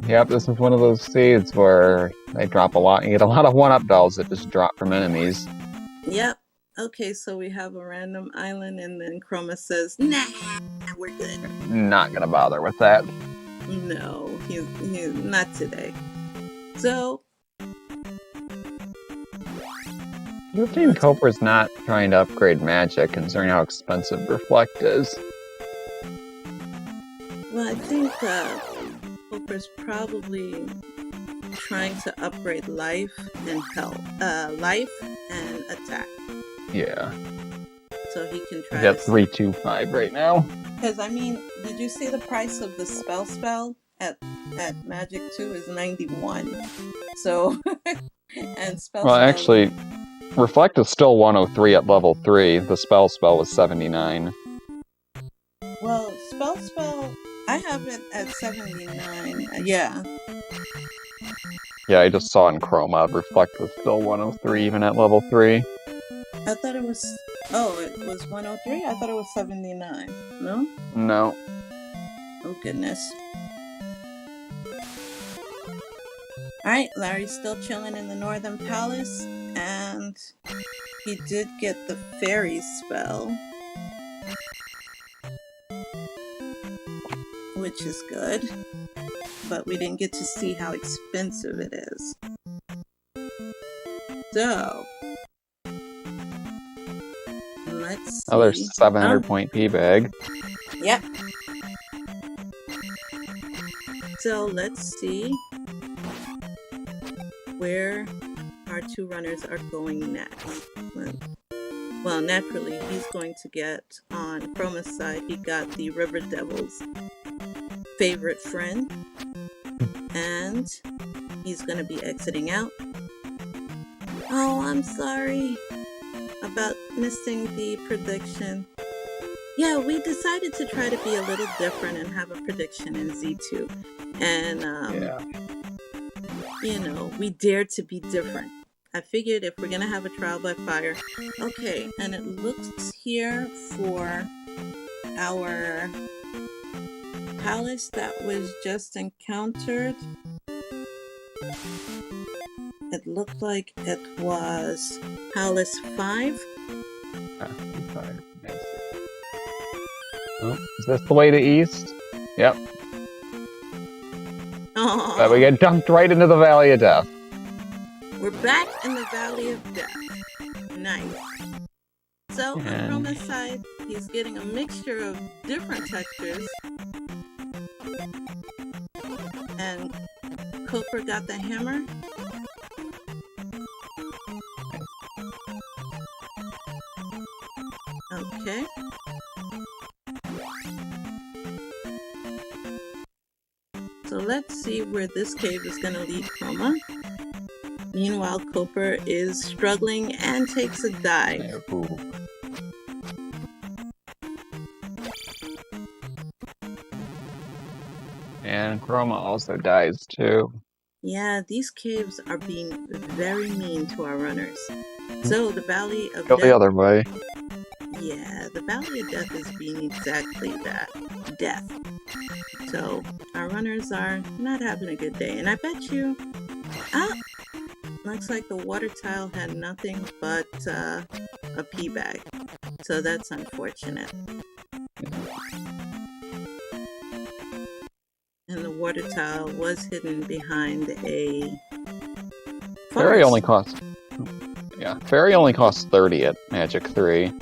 Yep, this is one of those seeds where they drop a lot. You get a lot of one-up dolls that just drop from enemies. Yep. Okay, so we have a random island, and then Chroma says, "Nah, we're good." Not gonna bother with that. No, he's not today. So, You think jkoper's not trying to upgrade magic, considering how expensive Reflect is? Well, I think jkoper's probably trying to upgrade life and health, life and attack. Yeah. So he can try. He's at 325 right now. Because I mean, did you see the price of the spell at Magic 2 is 91. So and spell. Well, actually, Reflect is still 103 at level 3. The spell was 79. Well, spell. I have it at 79. Yeah. Yeah, I just saw in Chroma, Reflect was still 103 even at level 3. I thought it was... Oh, it was 103? I thought it was 79. No? No. Oh, goodness. Alright, Larry's still chilling in the Northern Palace, and he did get the fairy spell, which is good, but we didn't get to see how expensive it is. So... let's see. Another 700 point P-bag. Yep. So let's see where our two runners are going next. Well, naturally, he's going to get on Chroma's side. He got the River Devil's favorite friend, and he's going to be exiting out. Oh, I'm sorry about missing the prediction. Yeah, we decided to try to be a little different and have a prediction in Z2. And, you know, we dared to be different. I figured if we're going to have a trial by fire. Okay, and it looks here for our palace that was just encountered. It looked like it was Palace 5. Oh, is this the way to east? Yep. Oh. But we get dumped right into the Valley of Death. We're back in the Valley of Death. Nice. So, on Chroma's side, he's getting a mixture of different textures. And jkoper got the hammer. Okay. So let's see where this cave is going to lead Chroma. Meanwhile, jkoper is struggling and takes a dive. And Chroma also dies too. Yeah, these caves are being very mean to our runners. So the Valley of Go the Death, other way. yeah, the Valley of Death is being exactly that, death. So our runners are not having a good day. And I bet you, ah, looks like the water tile had nothing but a pee bag. So that's unfortunate. And the water tile was hidden behind a Fairy only forest. costs. Yeah, Fairy only costs 30 at Magic 3.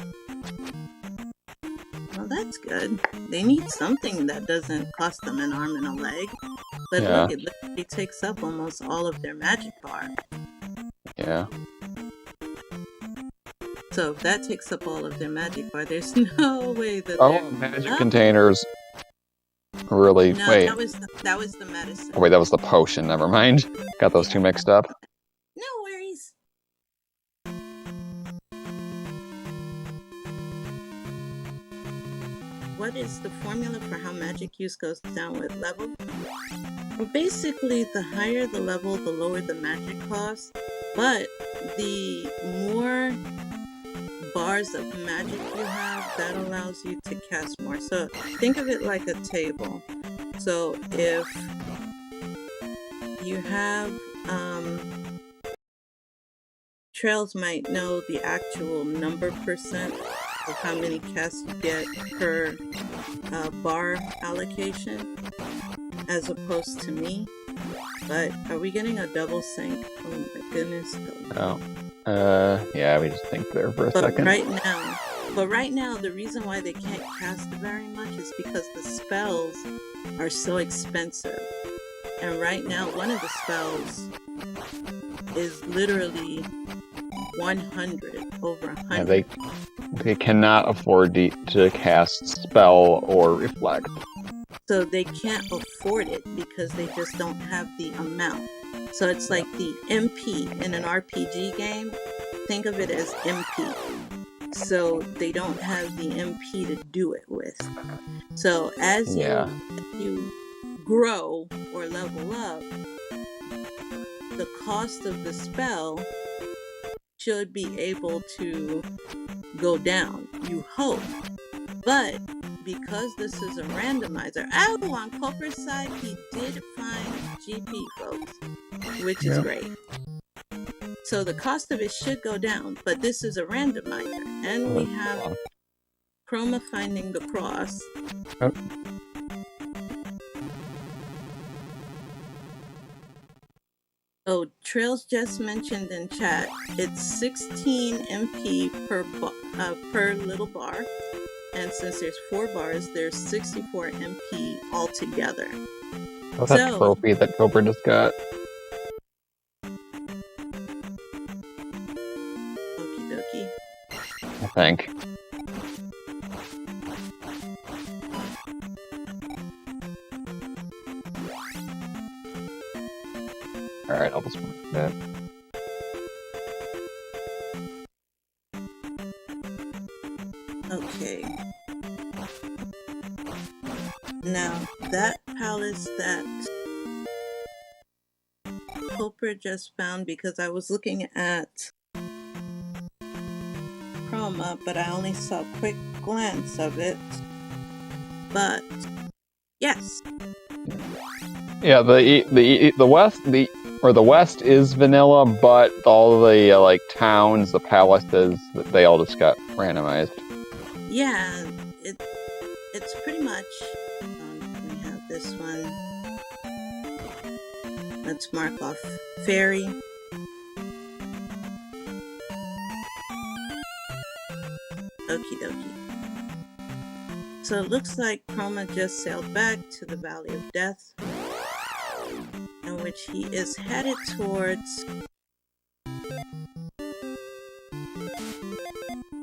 Well, that's good. They need something that doesn't cost them an arm and a leg. But Yeah. look, it literally takes up almost all of their magic bar. Yeah. So if that takes up all of their magic bar, there's no way that Oh, they're... magic containers. Really? No, Wait. that was the medicine. Oh, wait, that was the potion. Never mind. Got those two mixed up. No worries. What is the formula for how magic use goes down with level? Well, basically, the higher the level, the lower the magic cost. But the more bars of magic you have, that allows you to cast more. So think of it like a table. So if you have Trails might know the actual number percent of how many casts you get per bar allocation as opposed to me. But are we getting a double sync? Oh my goodness. Oh. Yeah, we just think there for a second. But right now, the reason why they can't cast very much is because the spells are so expensive. And right now, one of the spells is literally 100, over 100. Yeah, they cannot afford to cast spell or reflect. So they can't afford it because they just don't have the amount. So it's like the MP in an RPG game. Think of it as MP. So they don't have the MP to do it with. So as you grow or level up, the cost of the spell should be able to go down, you hope. But because this is a randomizer, on Coper's side, he did find GP, folks, which is great. So the cost of it should go down, but this is a randomizer. And we have Chroma finding the cross. Oh. Oh, Trails just mentioned in chat, it's 16 MP per little bar. And since there's 4 bars, there's 64 MP altogether. Oh, that trophy that Cobra just got. Okie dokie. I think. Alright, I'll just mark that. Okay. Now, that palace that Cooper just found, because I was looking at Chroma, but I only saw a quick glance of it. But, yes. Yeah, the west is vanilla, but all the like towns, the palaces, they all just got randomized. Yeah, it's pretty much. We have this one. Let's mark off Fairy. Okie dokie. So it looks like Chroma just sailed back to the Valley of Death, in which he is headed towards.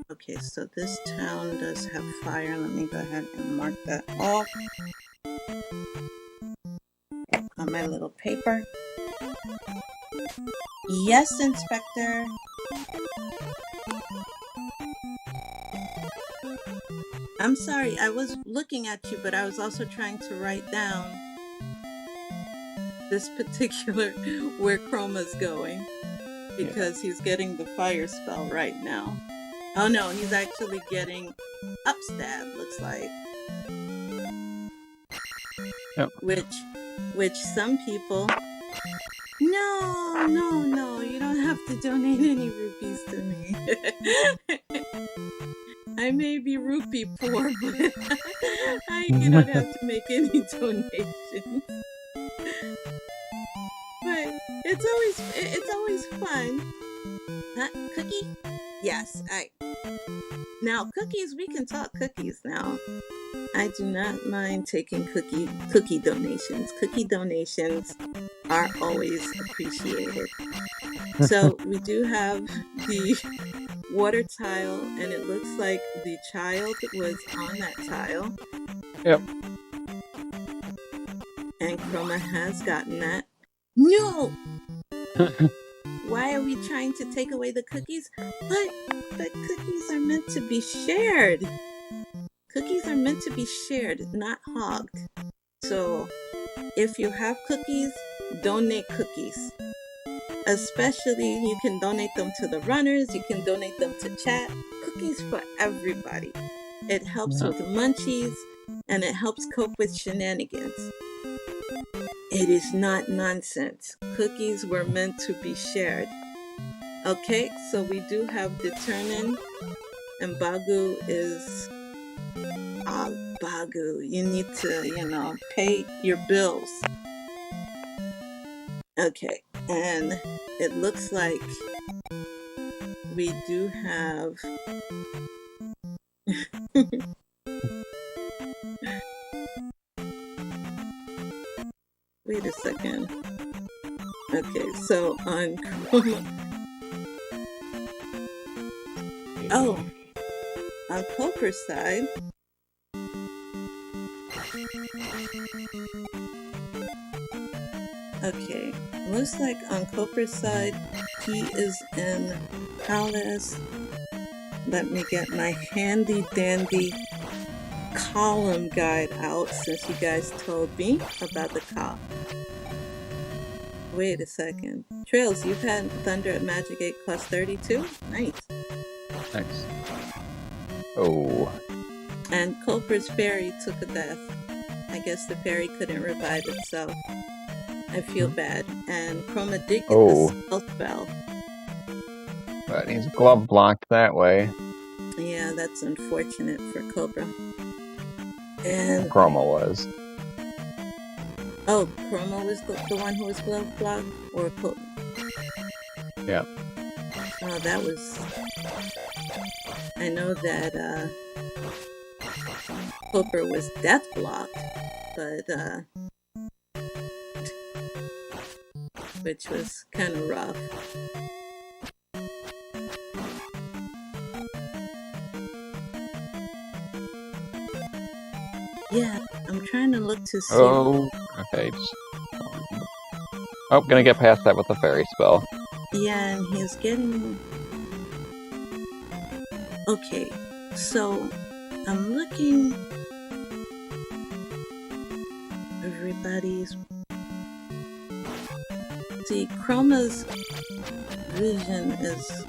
Okay, so this town does have fire. Let me go ahead and mark that off on my little paper. Yes, Inspector. I'm sorry, I was looking at you, but I was also trying to write down. this particular where Chroma's going, because he's getting the fire spell right now. Oh no, he's actually getting upstab, looks like. Yep. Which some people... No, you don't have to donate any rupees to me. I may be rupee poor, but you don't have to make any donations. But it's always fun. Huh? Cookie? Yes, now cookies, we can talk cookies now. I do not mind taking cookie donations. Cookie donations are always appreciated. So we do have the water tile, and it looks like the child was on that tile. Yep. And Chroma has gotten that. No! Why are we trying to take away the cookies? But cookies are meant to be shared. Cookies are meant to be shared, not hogged. So if you have cookies, donate cookies. Especially, you can donate them to the runners, you can donate them to chat. Cookies for everybody. It helps with munchies, and it helps cope with shenanigans. It is not nonsense. Cookies were meant to be shared. Okay, so we do have determined, and Bagu is... Bagu, you need to, pay your bills. Okay, and it looks like we do have... Wait a second. Okay, so on Chroma... Oh, on Coper's side... Okay, looks like on Coper's side, he is in Palace. Let me get my handy dandy column guide out, since you guys told me about the column. Wait a second. Trails, you've had Thunder at Magic 8 plus 32? Nice. Thanks. Oh. And Coper's fairy took a death. I guess the fairy couldn't revive itself. I feel bad. And Chroma did get the spell. But he's glove blocked that way. Yeah, that's unfortunate for Cobra. And Chroma was. Oh, Chroma was the one who was glove blocked? Or Cobra? Yeah. Oh, that was... I know that Cobra was death blocked, but which was kind of rough. Yeah, I'm trying to look to see... Oh, okay. Oh, gonna get past that with the fairy spell. Yeah, and he's getting... Okay, so I'm looking... Everybody's... See, Chroma's vision is...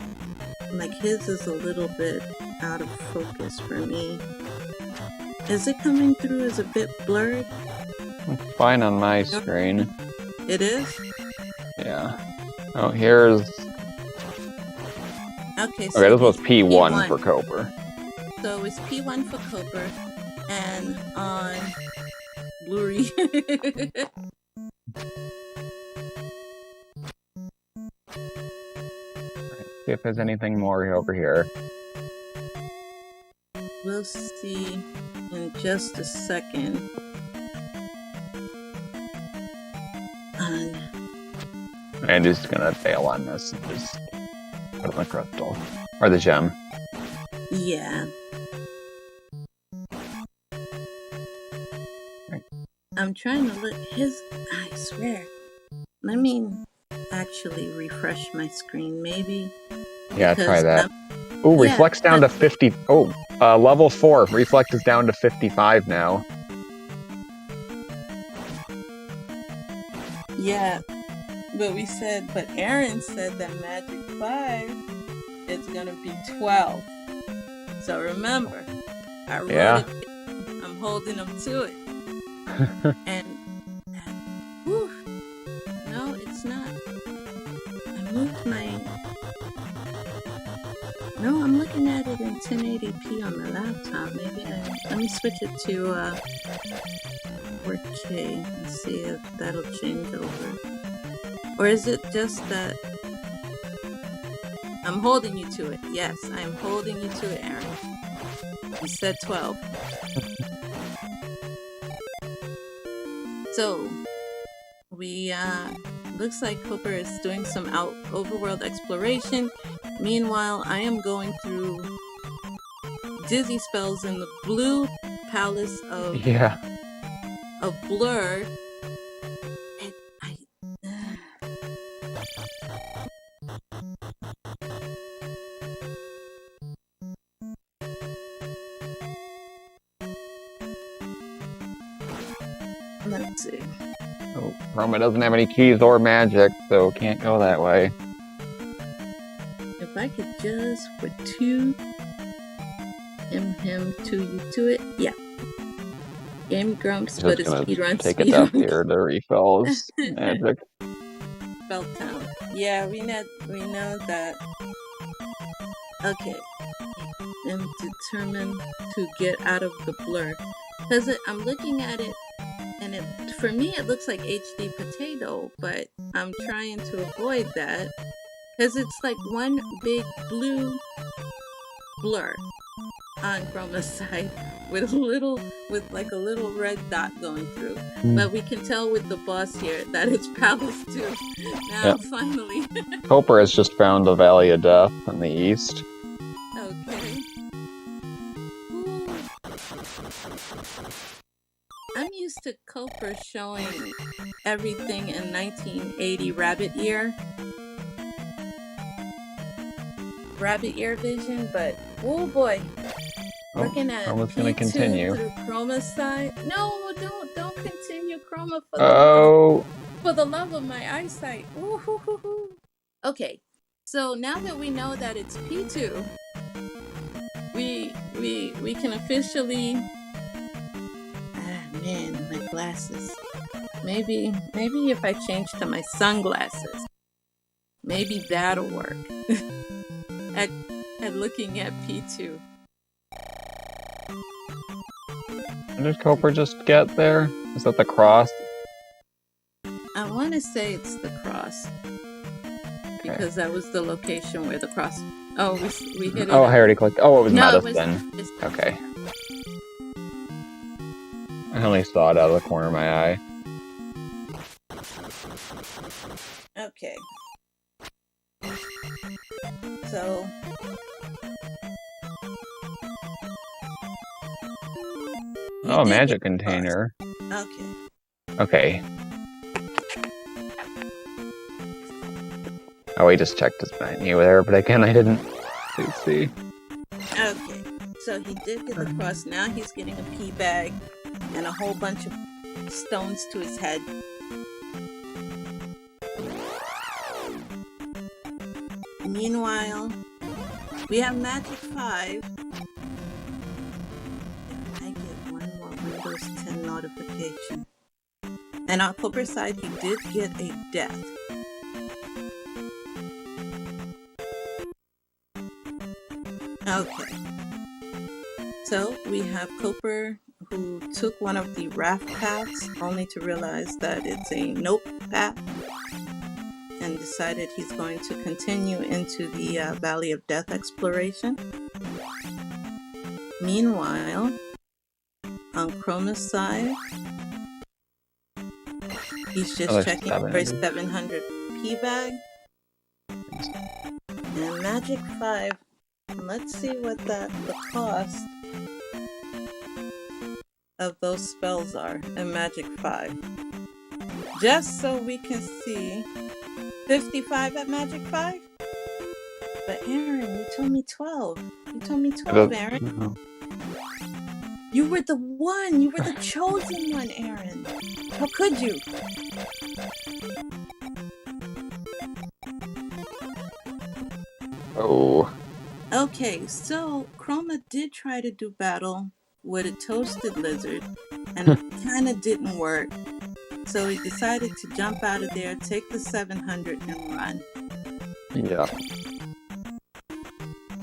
Like, his is a little bit out of focus for me. Is it coming through as a bit blurred? It's fine on my screen. It is? Yeah. Oh, here's... Okay, so this was P1 for Coper. So it's P1 for Coper, and on Blurry. See if there's anything more over here. We'll see in just a second. And he's gonna bail on this and just put in the crystal. Or the gem. Yeah. I'm trying to look his... I swear. Let me actually refresh my screen, maybe. Yeah, try that. Oh, Reflect's down to 50. Oh, level 4. Reflect is down to 55 now. Yeah, But Aaron said that Magic 5 is gonna be 12. So remember, I wrote it. I'm holding him to it. and whew, no, it's not. I moved my. No, I'm looking at it in 1080p on the laptop. Maybe let me switch it to 4K and see if that'll change over. Or is it just that I'm holding you to it? Yes, I'm holding you to it, Aaron. You said 12. So we looks like Cooper is doing some overworld exploration. Meanwhile, I am going through dizzy spells in the blue palace of Blur. And let's see. Oh, Roma doesn't have any keys or magic, so can't go that way. If I could just put two him to you to it, yeah. Game Grumps, but it's speedrun. Take it up here to refill his magic. Spell Town. Yeah, we know that. Okay. I'm determined to get out of the blur. Because I'm looking at it, and for me it looks like HD potato, but I'm trying to avoid that. Because it's like one big blue blur on Chroma's side with like a little red dot going through. But we can tell with the boss here that it's Palace 2. Now finally. Cooper has just found the Valley of Death in the east. Okay. Ooh. I'm used to Cooper showing everything in 1980 rabbit ear vision, but oh boy, looking at Chroma's gonna continue through Chroma's side. No, don't continue Chroma for the love of my eyesight. Ooh. Okay, so now that we know that it's P2, we can officially. Ah man, my glasses. Maybe if I change to my sunglasses, maybe that'll work. At looking at P2. Did Cooper just get there? Is that the cross? I want to say it's the cross. Because that was the location where the cross... Oh, we hit it. Oh, I already clicked. Oh, it was no, medicine. Okay. I only saw it out of the corner of my eye. Okay. So... Oh, magic container. Okay. Oh, he just checked his menu there, but again, I didn't see. Okay, so he did get the cross. Now he's getting a pea bag and a whole bunch of stones to his head. Meanwhile, we have Magic 5. I get one more Windows 10 notification. And on Cooper's side, he did get a death. Okay. So we have Cooper who took one of the raft paths only to realize that it's a nope path and decided he's going to continue into the Valley of Death exploration. Meanwhile, on Chroma's side, he's just checking for his 700 P bag. And Magic 5, let's see what the cost of those spells are in Magic 5. Just so we can see 55 at Magic 5? But Aaron, you told me 12. You told me 12, Aaron. You were the one. You were the chosen one, Aaron. How could you? Oh. Okay, so Chroma did try to do battle with a toasted lizard, and it kind of didn't work. So he decided to jump out of there, take the 700, and run. Yeah.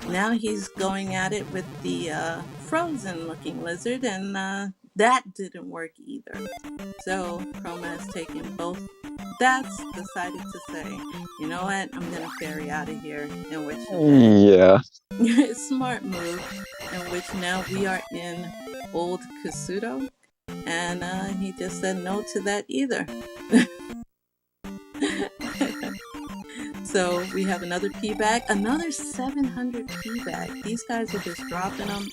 Now he's going at it with the frozen-looking lizard, and that didn't work either. So Chroma has taken both. That's decided to say, you know what, I'm gonna ferry out of here. In which Yeah. smart move. In which now we are in Old Kasuto, and he just said no to that either. So we have another P bag, another 700 P bag. These guys are just dropping them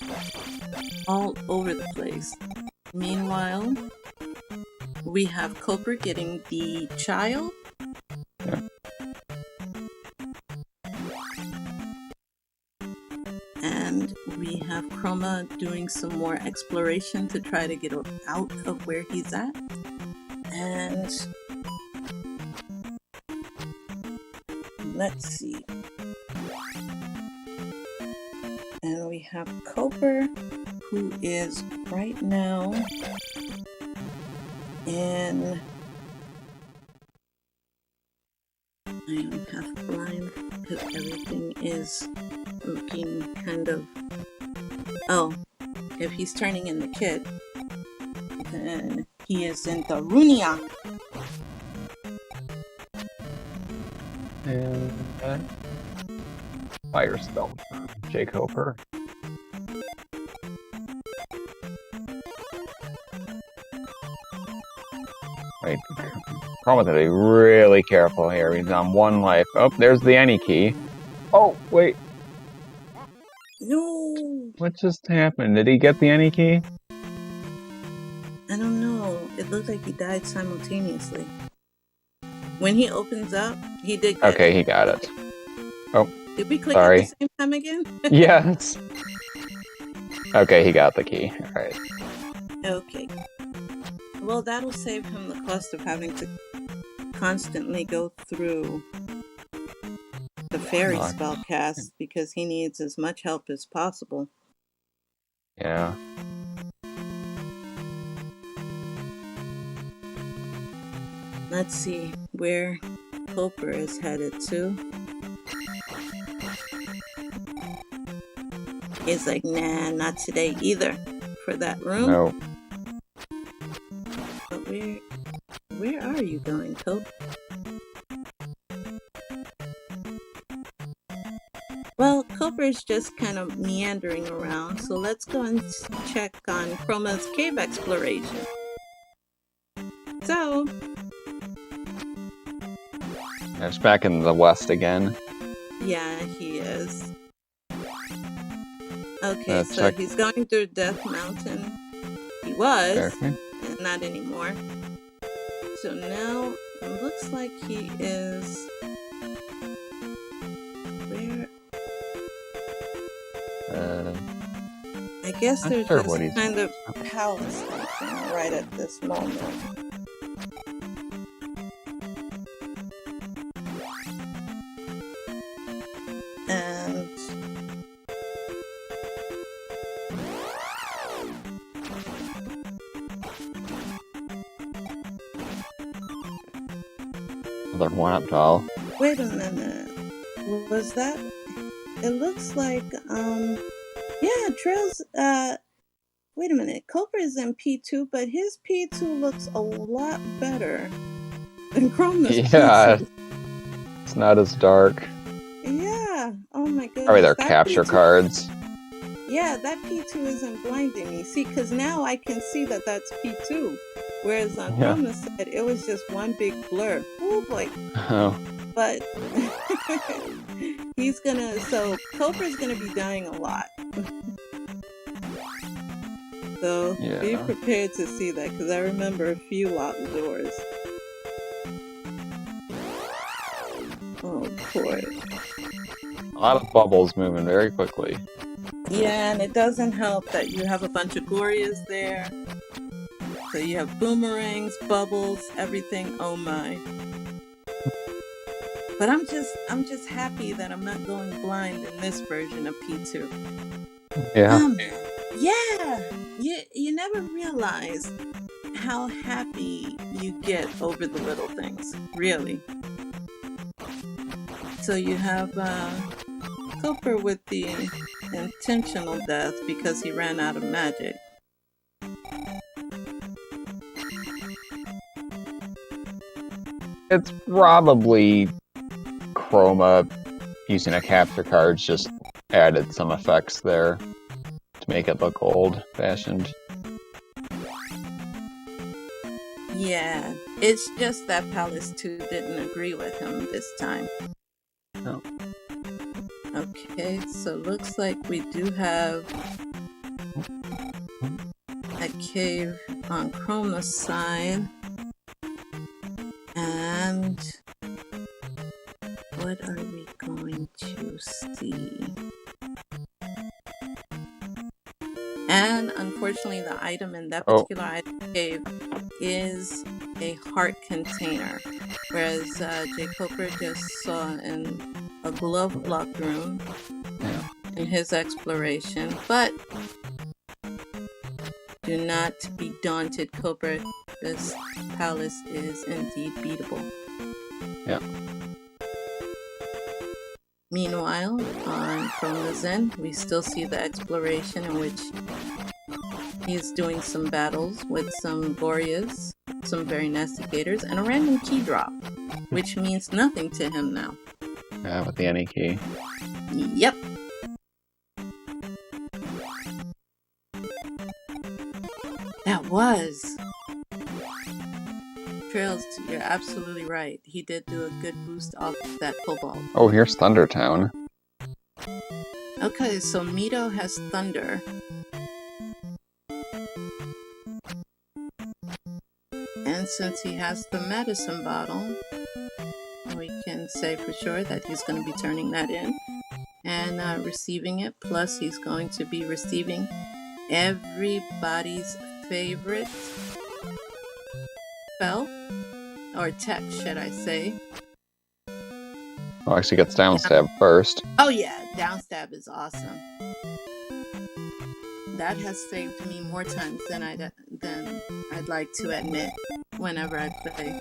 all over the place. Meanwhile, we have Koper getting the child. Yeah. And we have Chroma doing some more exploration to try to get out of where he's at. And let's see. And we have Koper, who is right now in... I am half blind because everything is looking kind of... Oh, if he's turning in the kid, then he is in the Runia. And fire spell from jkoper. Right. Chroma's gonna be really careful here. He's on one life. Oh, there's the any key. Oh, wait. No! What just happened? Did he get the any key? I don't know. It looked like he died simultaneously. When he opens up, he did get Okay, it. he got it. Oh, did we click sorry. at the same time again? Yes. Okay, he got the key. Alright. Okay. Well, that'll save him the cost of having to constantly go through the fairy spell cast because he needs as much help as possible. Yeah. Let's see where Koper is headed to. He's like, nah, not today either for that room. No. But where are you going, Koper? Well, Koper's just kind of meandering around, so let's go and check on Chroma's cave exploration. So... It's back in the west again. Yeah, he is. Okay, so he's going through Death Mountain. He was, and not anymore. So now it looks like he is... Where? I guess there's just kind of palace right at this moment. And another one-up doll. Wait a minute. Was that? It looks like yeah, Trails wait a minute. Koper is in P2, but his P2 looks a lot better than Chroma's P2. It's not as dark. Yeah. Oh my goodness. Probably their capture cards. Yeah, that P2 isn't blinding me. See, because now I can see that that's P2. Whereas on Chroma's side, it was just one big blur. Oh boy. Oh. But he's gonna... So Koper's gonna be dying a lot. So be prepared to see that, because I remember a few locked doors. Oh boy. A lot of bubbles moving very quickly. Yeah, and it doesn't help that you have a bunch of Glorias there. So you have boomerangs, bubbles, everything. Oh my. But I'm just happy that I'm not going blind in this version of P2. Yeah. Yeah. You never realize how happy you get over the little things, really. So you have Koper with the intentional death because he ran out of magic. It's probably Chroma using a capture card just added some effects there to make it look old-fashioned. Yeah, it's just that Palace 2 didn't agree with him this time. No. Okay, so looks like we do have a cave on Chroma's side. And what are we going to see? And unfortunately, the item in that particular item cave is a heart container, whereas jkoper just saw in a glove block room in his exploration. But do not be daunted, Koper. This palace is indeed beatable. Yeah. Meanwhile, on Chroma's end, we still see the exploration in which he's doing some battles with some Gorias, some very nasty gators, and a random key drop, which means nothing to him now. Yeah, with the any key. Yep. That was. Trails, you're absolutely right. He did do a good boost off that cobalt. Oh, here's Thundertown. Okay, so Mito has Thunder. And since he has the medicine bottle, we can say for sure that he's going to be turning that in and receiving it. Plus, he's going to be receiving everybody's favorite spell, or tech, should I say. Oh, actually gets downstab first. Oh yeah, downstab is awesome. That has saved me more times than I'd like to admit whenever I play.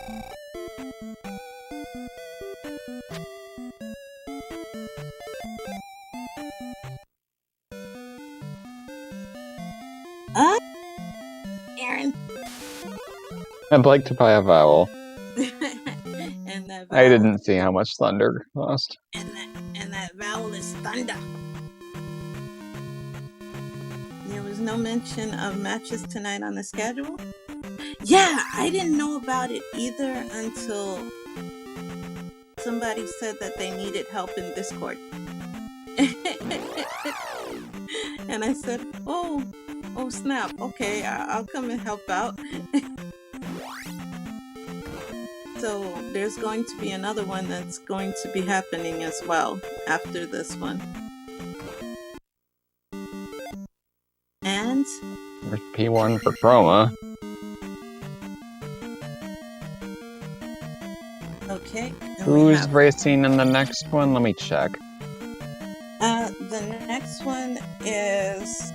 Aaron. I'd like to buy a vowel. And that I didn't see how much Thunder cost. And that vowel is Thunder. There was no mention of matches tonight on the schedule. Yeah, I didn't know about it either until somebody said that they needed help in Discord. And I said, oh snap, okay, I'll come and help out. So there's going to be another one that's going to be happening as well after this one. And there's P1 for Chroma. Okay. Who's racing in the next one? Let me check. The next one is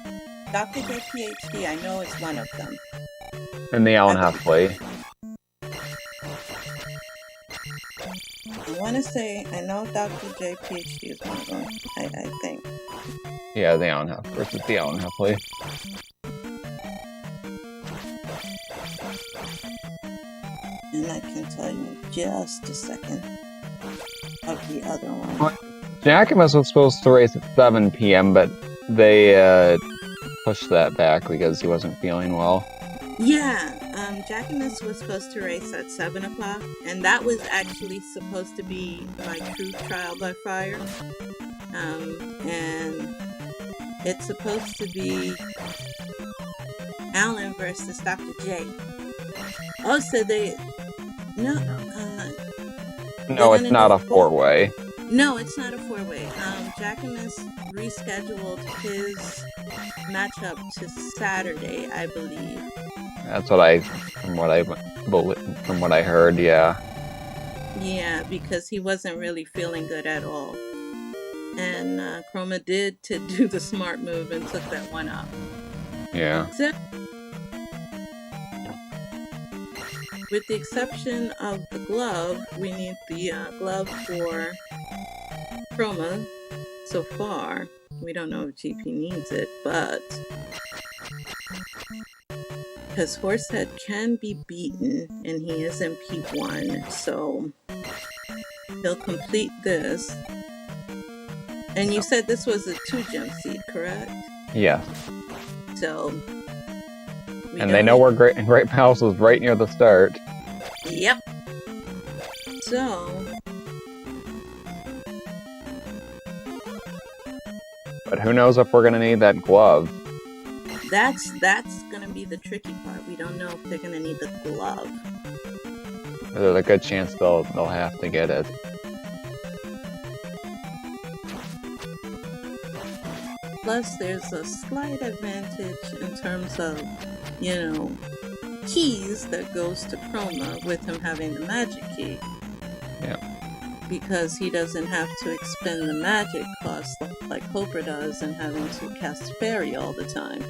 Dr. J PhD. I know it's one of them. In the hour and a half play. I want to say, I know Dr. J PhD is one of them, I think. Yeah, the hour and a half versus the hour and a half play. And I can tell you in just a second of the other one. Jacobus was supposed to race at 7 p.m., but they pushed that back because he wasn't feeling well. Yeah, Jacobus was supposed to race at 7 o'clock, and that was actually supposed to be my true trial by fire. And it's supposed to be Alan versus Dr. J. Oh, so no, it's not a four-way. No, it's not a four-way. Jacobus rescheduled his matchup to Saturday, I believe. That's what from what I heard, yeah. Yeah, because he wasn't really feeling good at all. And Chroma did to do the smart move and took that one up. Yeah. So, with the exception of the glove, we need the glove for Chroma. So far, we don't know if GP needs it, but because Horsehead can be beaten and he is in P1, so he'll complete this. And you said this was a 2-gem seed, correct? Yeah. So And they know where Great Mouse is right near the start. Yep. So But who knows if we're gonna need that glove. that's gonna be the tricky part. We don't know if they're gonna need the glove. There's a good chance they'll have to get it. Plus, there's a slight advantage in terms of, you know, keys that goes to Chroma with him having the magic key. Yeah. Because he doesn't have to expend the magic cost like Copper does and having to cast Fairy all the time.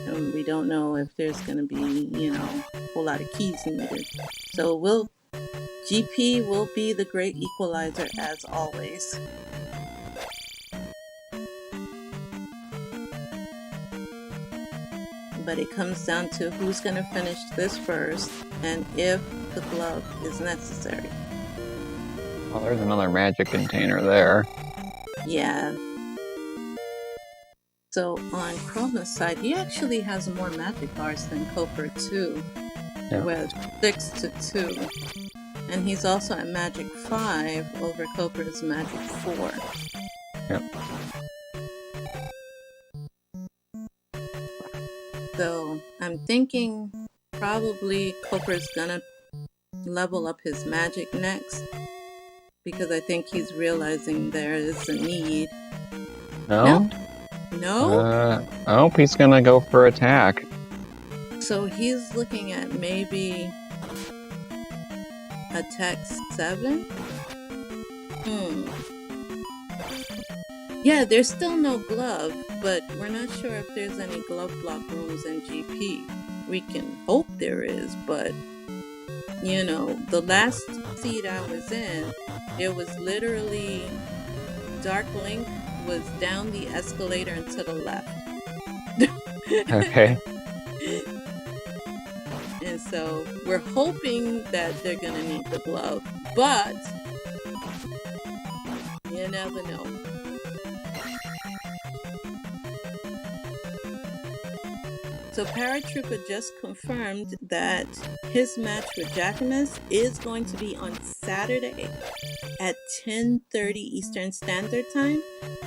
And we don't know if there's going to be, you know, a whole lot of keys needed. So GP will be the great equalizer as always. But it comes down to who's going to finish this first and if the glove is necessary. Well, there's another magic container there. Yeah. So on Chroma's side, he actually has more magic bars than Copper 2. Yeah. With 6 to 2. And he's also at magic 5 over Copper's magic 4. Yep. So I'm thinking probably Copper's gonna level up his magic next. Because I think he's realizing there is a need. No? No? I hope he's gonna go for attack. So he's looking at maybe attack 7? Yeah, there's still no glove, but we're not sure if there's any glove block rooms in GP. We can hope there is, but you know, the last seed I was in, it was literally Dark Link was down the escalator and to the left. Okay. And so we're hoping that they're gonna need the glove, but you never know. So Paratrooper just confirmed that his match with Jackamus is going to be on Saturday at 10:30 Eastern Standard Time.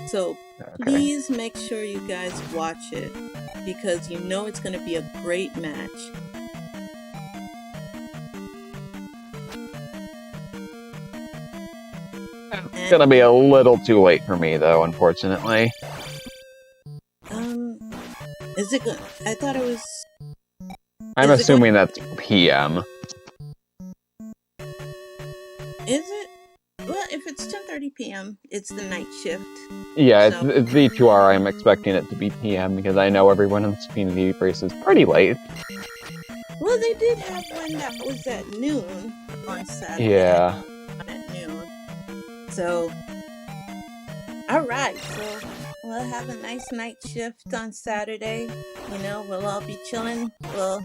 So please make sure you guys watch it because you know it's going to be a great match. It's gonna be a little too late for me, though, unfortunately. Is it good? I thought it was... I'm assuming that's PM. Is it? Well, if it's 10:30 p.m., it's the night shift. Yeah, so. It's V2R. I'm expecting it to be PM because I know everyone in the Speed race is pretty late. Well, they did have one that was at noon on Saturday. Yeah. At noon. So, alright, so we'll have a nice night shift on Saturday. You know, we'll all be chilling. We'll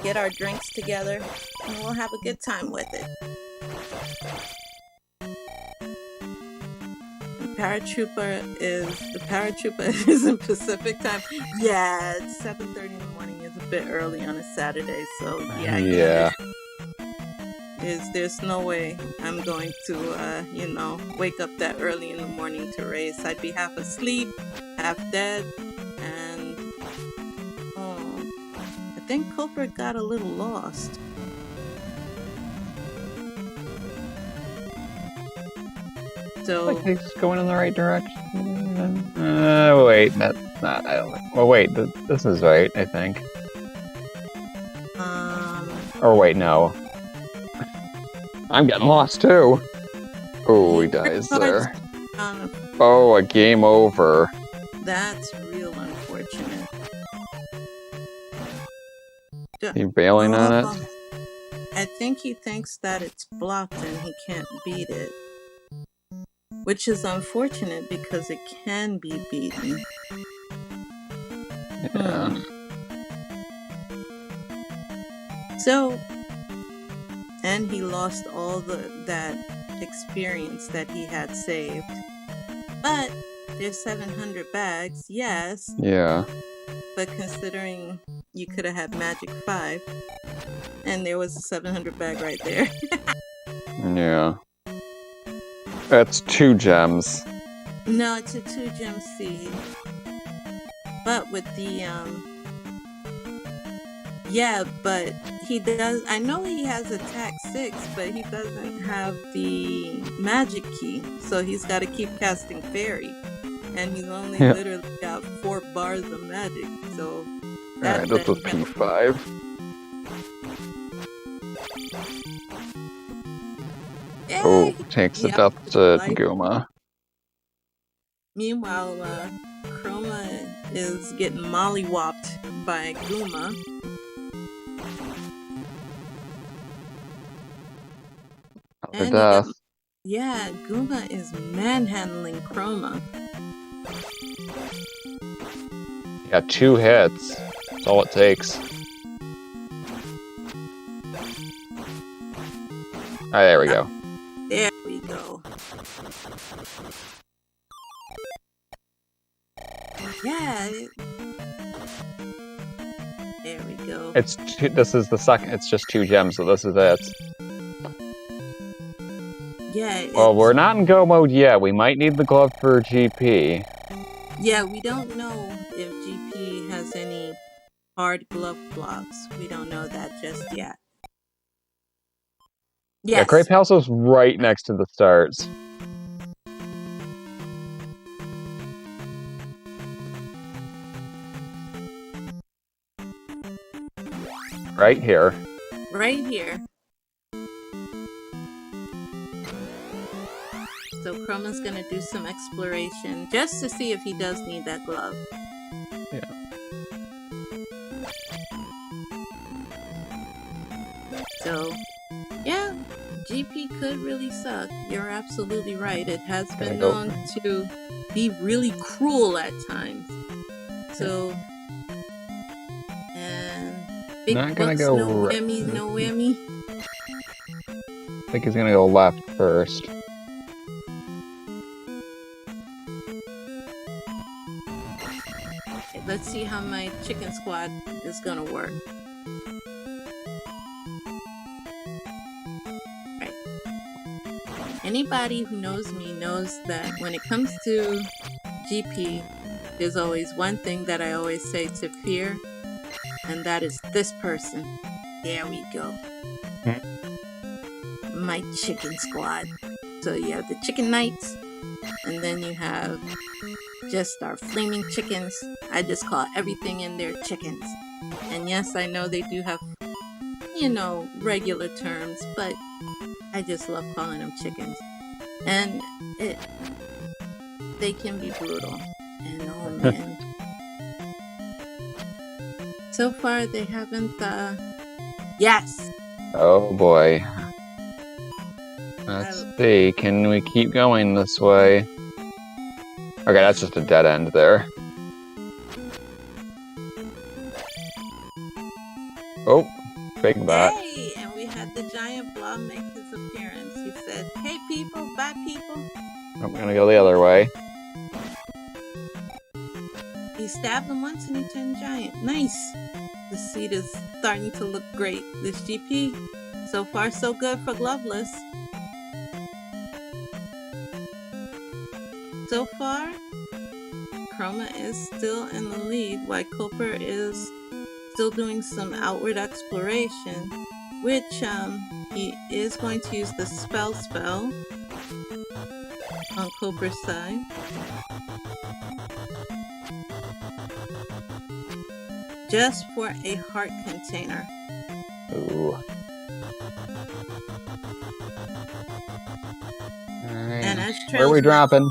get our drinks together and we'll have a good time with it. The paratrooper is in Pacific time. Yeah, it's 7:30 in the morning. It's a bit early on a Saturday, so yeah. Yeah. There's no way I'm going to, you know, wake up that early in the morning to race. I'd be half asleep, half dead, and I think Copper got a little lost. So like he's going in the right direction. Wait, that's not. I don't know. Well, wait, this is right, I think. Or wait, no. I'm getting lost too. Oh, he He dies pretty much there. on Oh, a game over. That's real unfortunate. You bailing on it? Oh, I think he thinks that it's blocked and he can't beat it. Which is unfortunate because it can be beaten. Yeah. So, and he lost all that experience that he had saved. But there's 700 bags, yes. Yeah. But considering you could have had Magic 5, and there was a 700 bag right there. Yeah. That's 2 gems. No, it's a 2-gem seed. But with the, yeah, but he does, I know he has attack 6, but he doesn't have the magic key. So he's got to keep casting fairy. And he's only literally got 4 bars of magic. So that Alright, this was P5. Oh, takes the death to Guma. Meanwhile, Chroma is getting mollywopped by Guma. And death. Yeah, Guma is manhandling Chroma. Yeah, 2 hits. That's all it takes. Alright, there we go. There we go. Yeah. There we go. It's this is the second. It's just 2 gems, so this is it. Yeah. Well, we're not in go mode yet. We might need the glove for GP. Yeah, we don't know if GP has any hard glove blocks. We don't know that just yet. Yes. Yeah, Great Palso's right next to the stars. Right here. Right here. So Chroma's gonna do some exploration just to see if he does need that glove. Yeah. So, yeah, GP could really suck. You're absolutely right. It has been known to be really cruel at times. So, and big Not gonna bucks, go no whammy, no whammy. I think he's gonna go left first. Okay, let's see how my chicken squad is gonna work. Right. Anybody who knows me knows that when it comes to GP, there's always one thing that I always say to fear, and that is this person. There we go. My chicken squad. So you have the chicken knights, and then you have just our flaming chickens. I just call everything in there chickens. And yes, I know they do have, you know, regular terms, but I just love calling them chickens. And they can be brutal. And oh man. So far they haven't, yes! Oh boy. Let's see, can we keep going this way? Okay, that's just a dead end there. Oh, big bat. Hey, and we had the giant blob make his appearance. He said, "Hey people, bye people." I'm gonna go the other way. He stabbed him once and he turned giant. Nice. The seed is starting to look great. This GP, so far so good for Gloveless. So far, Chroma is still in the lead, while jkoper is still doing some outward exploration, which he is going to use the spell on jkoper's side. Just for a heart container. Ooh. Where are we trails mix. dropping?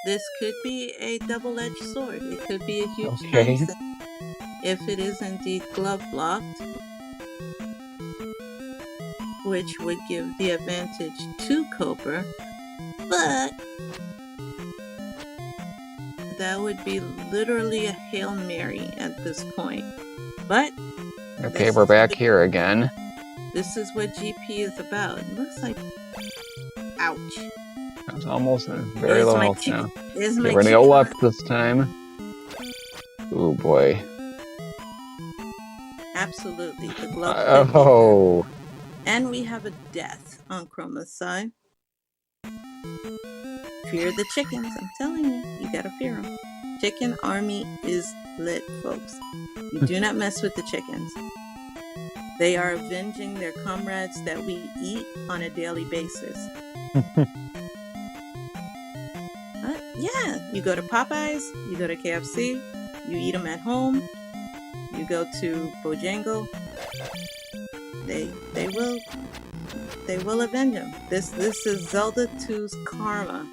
This could be a double-edged sword. It could be a huge Okay. time sink if it is indeed glove blocked, which would give the advantage to Koper, but that would be literally a Hail Mary at this point. But Okay, we're back here again. This is what GP is about. It looks like... Ouch. That was almost very low health now. There's Okay, my we're gonna chicken. go left this time. Oh boy. Absolutely. The glove Oh. And we have a death on Chroma's side. Fear the chickens. I'm telling you, you gotta fear them. Chicken army is lit, folks. You do not mess with the chickens. They are avenging their comrades that we eat on a daily basis. Yeah, you go to Popeyes, you go to KFC, you eat them at home, you go to Bojangles. They will avenge them. This is Zelda 2's karma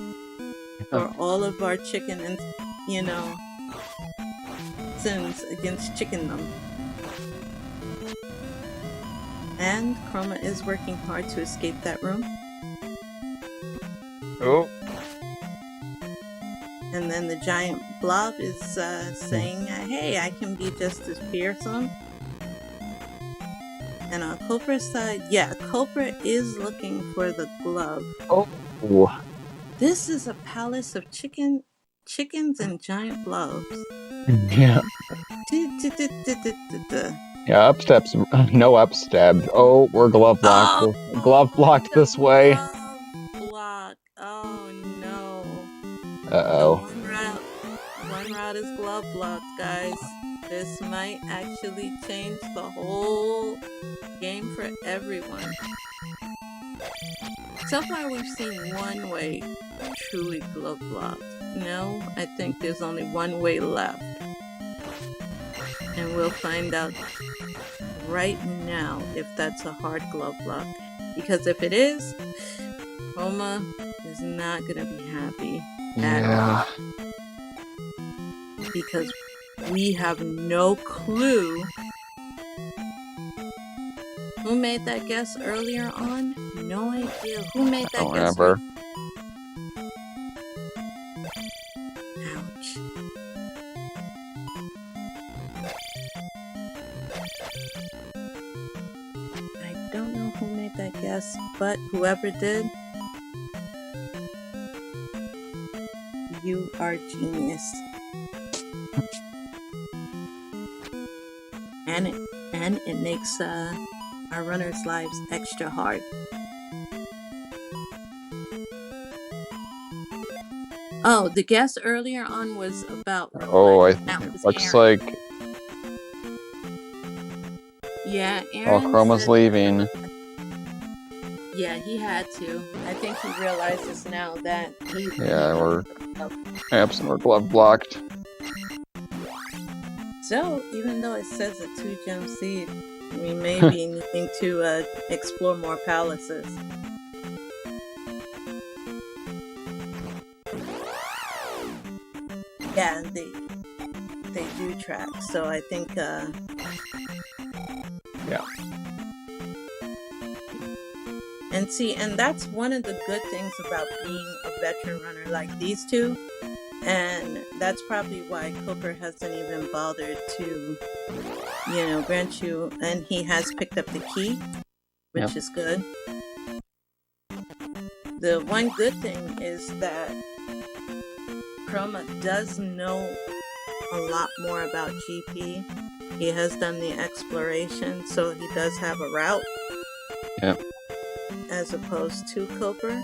for all of our chicken and sins against chickendom. And Chroma is working hard to escape that room. Oh. And then the giant blob is saying, hey, I can be just as fearsome. And on Koper's side, yeah, Koper is looking for the glove. Oh. This is a palace of chickens and giant blobs. Yeah. Yeah, up steps. No up stab. Oh, we're glove blocked. Oh, glove blocked this way. Glove block. Oh no. Uh-oh. One route is glove blocked, guys. This might actually change the whole game for everyone. So far we've seen one way truly glove blocked. No, I think there's only one way left. And we'll find out right now if that's a hard glove block. Because if it is, Chroma is not going to be happy at all. Because we have no clue who made that guess earlier on. No idea who made that guess. Whatever. Ouch. I don't know who made that guess, but whoever did, you are genius. And it makes our runners' lives extra hard. Oh, the guess earlier on was about... Oh, looks like... Yeah, Aaron... Oh, Chroma's leaving. Yeah, he had to. I think he realizes now that he... Yeah, we're absent. We're glove blocked. So, even though it says a 2-gem seed, we may be needing to explore more palaces. Yeah, they do track. So I think yeah. And that's one of the good things about being a veteran runner like these two. And that's probably why Koper hasn't even bothered to, grant you. And he has picked up the key, which is good. The one good thing is that Chroma does know a lot more about GP. He has done the exploration, so he does have a route. Yep. As opposed to Koper.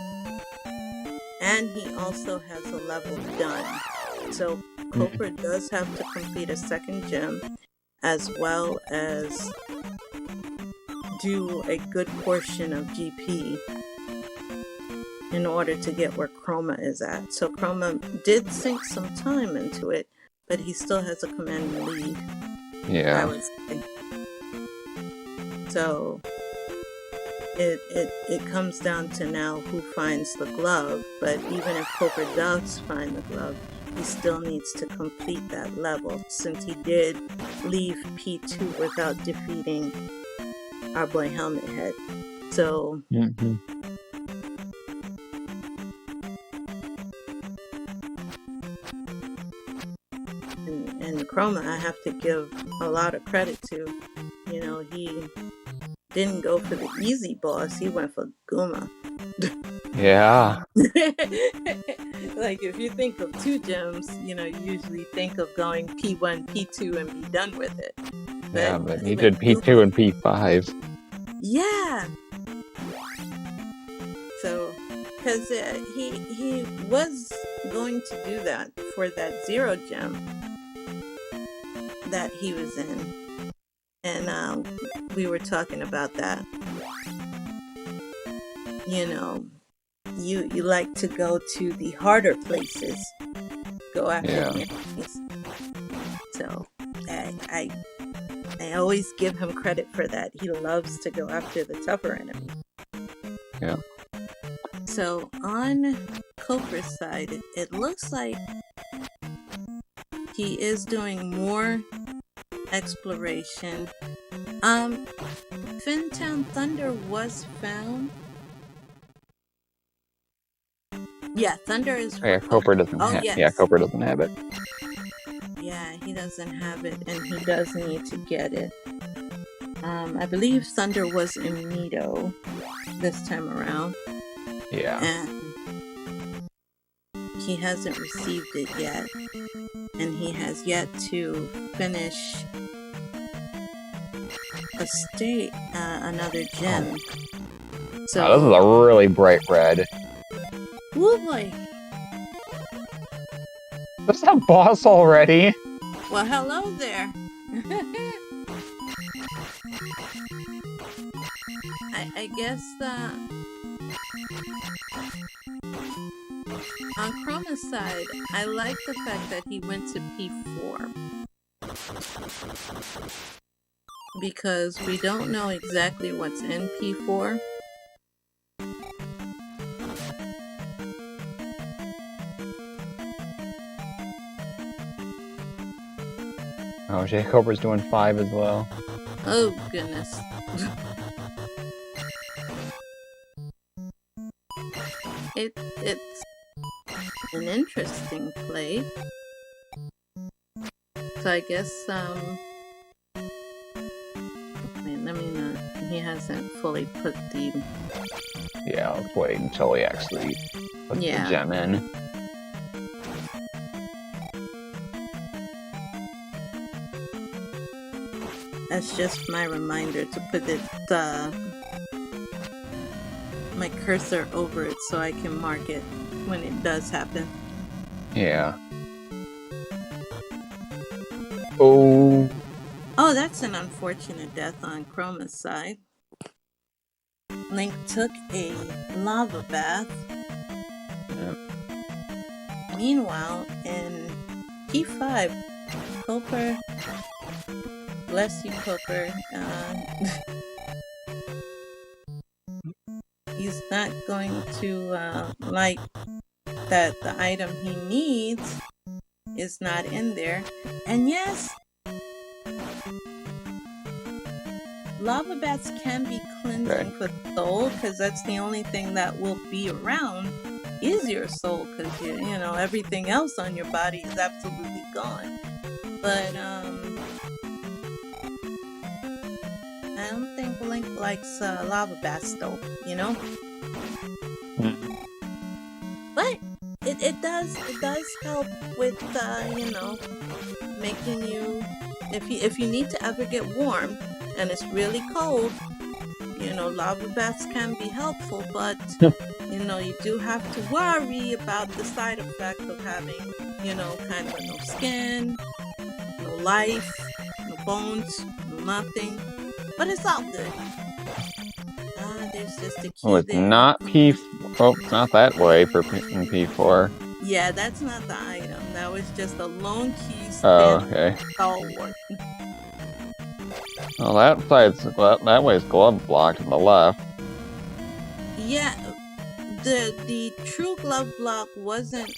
And he also has a level done. So Koper does have to complete a second gem as well as do a good portion of GP in order to get where Chroma is at. So Chroma did sink some time into it, but he still has a commanding lead. Yeah. I would say. So it comes down to now who finds the glove, but even if Koper does find the glove, he still needs to complete that level, since he did leave P2 without defeating our boy Helmet Head. So and Chroma, I have to give a lot of credit to. You know, he didn't go for the easy boss, he went for Guma. Yeah. Like, if you think of 2 gems, you know, you usually think of going P1, P2, and be done with it. Yeah, but he did P2 and P5. Yeah. So, because he was going to do that for that 0 gem that he was in. And we were talking about that. You know, you like to go to the harder places, go after the enemies. So I always give him credit for that. He loves to go after the tougher enemies. Yeah. So on Koper's side, it looks like he is doing more exploration. Fintown Thunder was found. Yeah, Thunder is. Yeah, Koper doesn't have. Yes. Yeah, Koper doesn't have it. Yeah, he doesn't have it, and he does need to get it. I believe Thunder was in Nido this time around. Yeah. And he hasn't received it yet, and he has yet to finish another gem. So this is a really bright red. Oh boy! There's that boss already. Well, hello there. I guess on Chroma's side, I like the fact that he went to P4. Because we don't know exactly what's in P4. Oh, jkoper's doing 5 as well. Oh, goodness. It's an interesting play. So I guess, let me not. He hasn't fully put the. Yeah, let's wait until he actually puts the gem in. That's just my reminder to put it, my cursor over it so I can mark it when it does happen. Yeah. Oh. Oh, that's an unfortunate death on Chroma's side. Link took a lava bath. Yep. Meanwhile, in P5, Koper, bless you, Koper, he's not going to like that the item he needs is not in there. And yes, lava baths can be cleansing for soul, because that's the only thing that will be around is your soul, because you know everything else on your body is absolutely gone. But I don't think Link likes lava baths though, you know. But it does help with you know, making you, if you need to ever get warm and it's really cold, you know, lava baths can be helpful, but you know, you do have to worry about the side effect of having, you know, kind of no skin, no life, no bones, no nothing. But it's all good. There's just a key well, it's there. not it's not that way for P4. Yeah, that's not the item. That was just a lone key. Oh, okay. Stalwart. Well, that way is glove block to the left. Yeah, the true glove block wasn't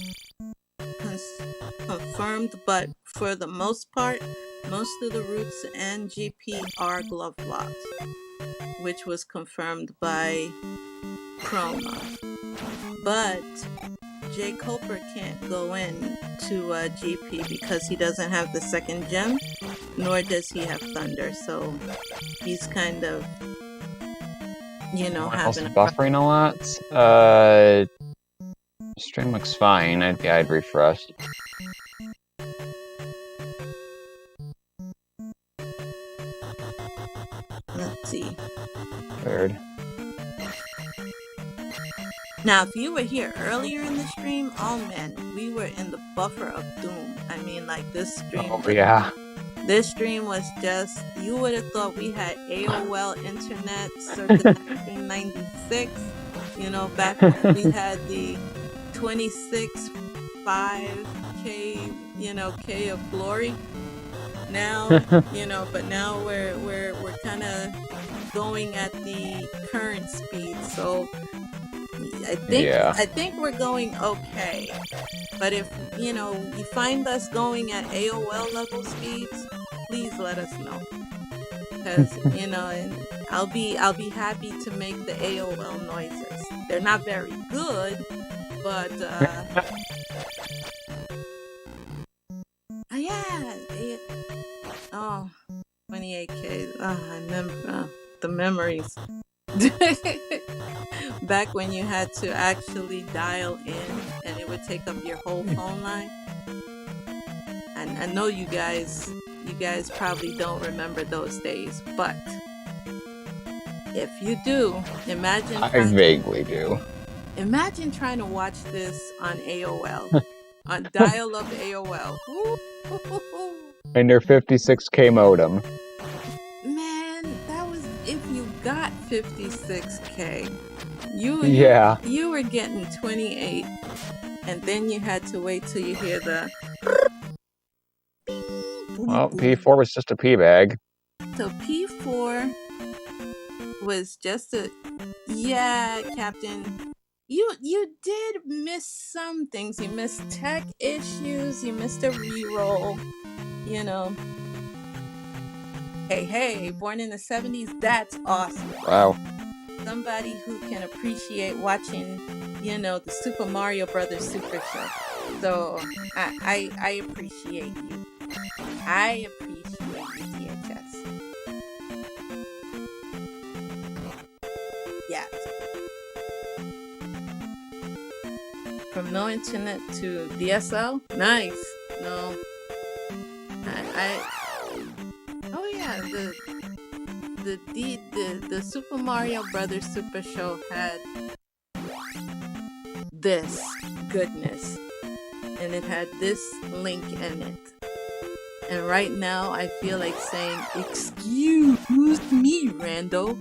confirmed, but for the most part, most of the roots and GP are glove blocks, which was confirmed by Chroma. But jkoper can't go in to GP because he doesn't have the second gem, nor does he have thunder. So he's kind of, Anyone else having a buffering a lot? Stream looks fine. I'd refresh. Let's see. Weird. Now, if you were here earlier in the stream, oh man, we were in the buffer of doom. I mean, like this stream. Oh, yeah. This stream was just, you would have thought we had AOL internet circa 1996, back when we had the 26.5K, K of glory. Now, but now we're kind of going at the current speed. So I think we're going okay. But if you find us going at AOL level speeds, please let us know, because and I'll be happy to make the AOL noises. They're not very good, but oh, 28K. Oh, I remember the memories. Back when you had to actually dial in and it would take up your whole phone line. And I know you guys probably don't remember those days, but if you do, imagine. I vaguely do. Imagine trying to watch this on AOL, on dial-up AOL. And their 56K modem. Man, that was if you got 56K. You were getting 28, and then you had to wait till you hear the. Well, P4 was just a P bag. So P4 was just a Captain. You did miss some things. You missed tech issues. You missed a reroll. Hey, born in the 70s. That's awesome. Wow. Somebody who can appreciate watching, the Super Mario Brothers Super Show. So I appreciate you. I appreciate you, DHS. Yeah. From no internet to DSL? Nice. No. Oh yeah, the Super Mario Brothers Super Show had this goodness, and it had this link in it. And right now I feel like saying, excuse me, Rando,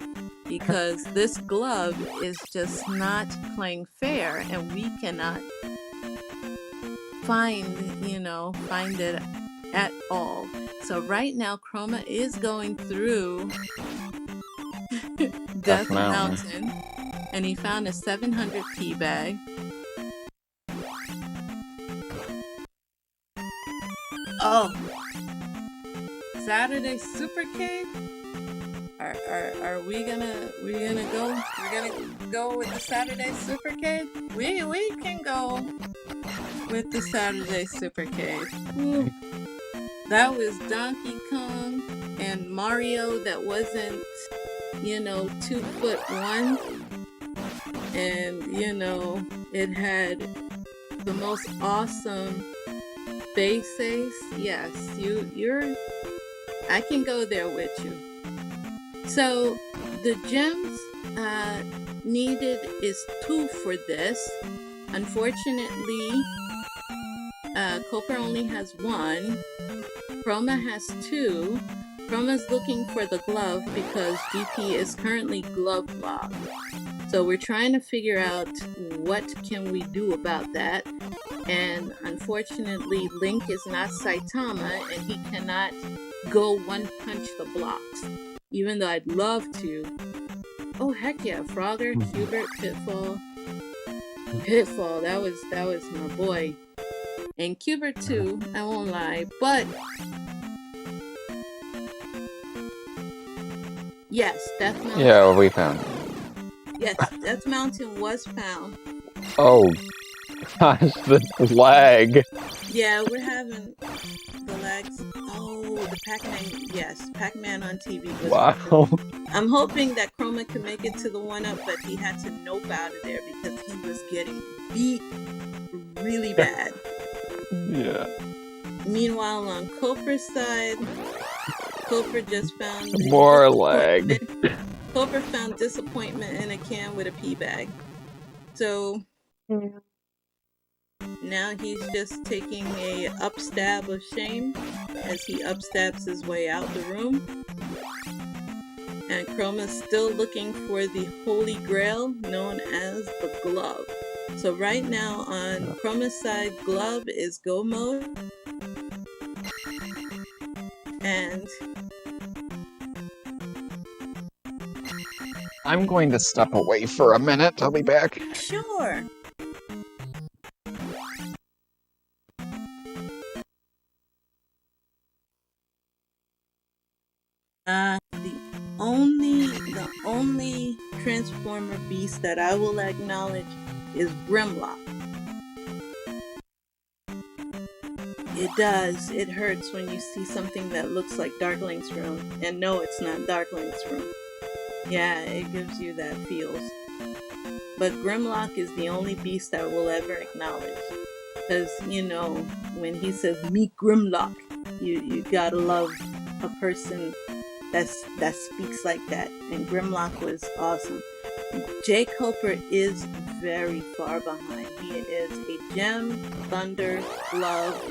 because this glove is just not playing fair, and we cannot find it at all. So right now Chroma is going through Death Mountain, and he found a 700p bag. Oh, Saturday Supercade? Are we gonna go with the Saturday Supercade? We can go with the Saturday Supercade. Ooh. That was Donkey Kong and Mario that wasn't 2'1", and it had the most awesome base ace. Yes, you're I can go there with you. So the gems needed is 2 for this. Unfortunately, Koper only has 1. Chroma has 2. Chroma's looking for the glove because GP is currently glove locked. So we're trying to figure out what can we do about that. And unfortunately, Link is not Saitama, and he cannot go one punch the blocks. Even though I'd love to, Oh heck yeah, Frogger, Hubert, Pitfall. Pitfall, that was my boy. And Cubert too, I won't lie. But yes, Death Mountain. Yeah, we found it. Yes, Death Mountain was found. Oh gosh, the lag. Yeah, we're having the lags. Oh, the Pac-Man. Yes, Pac-Man on TV was. Wow. I'm hoping that Chroma can make it to the 1-up, but he had to nope out of there because he was getting beat really bad. Yeah. Meanwhile, on Coper's side, Coper just found More lag. Coper found disappointment in a can with a pee bag. So now he's just taking a upstab of shame as he upstabs his way out the room. And Chroma's still looking for the holy grail known as the glove. So right now on Chroma's side, glove is go mode. And I'm going to step away for a minute. I'll be back. sure. The only Transformer beast that I will acknowledge is Grimlock. It does. It hurts when you see something that looks like Darkling's room. And no, it's not Darkling's room. Yeah, it gives you that feels. But Grimlock is the only beast I will ever acknowledge. Because, you know, when he says, meet Grimlock, you gotta love a person that speaks like that. And Grimlock was awesome. jkoper is very far behind. He is a gem, thunder, glove,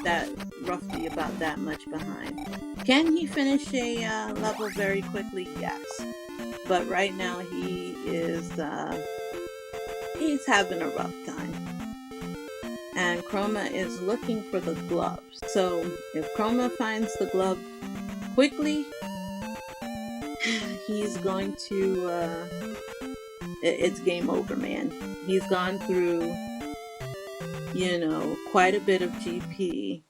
that roughly about that much behind. Can he finish a level very quickly? Yes. But right now he is he's having a rough time. And Chroma is looking for the glove. So if Chroma finds the glove quickly, he's going to it's game over, man. He's gone through, you know, quite a bit of GP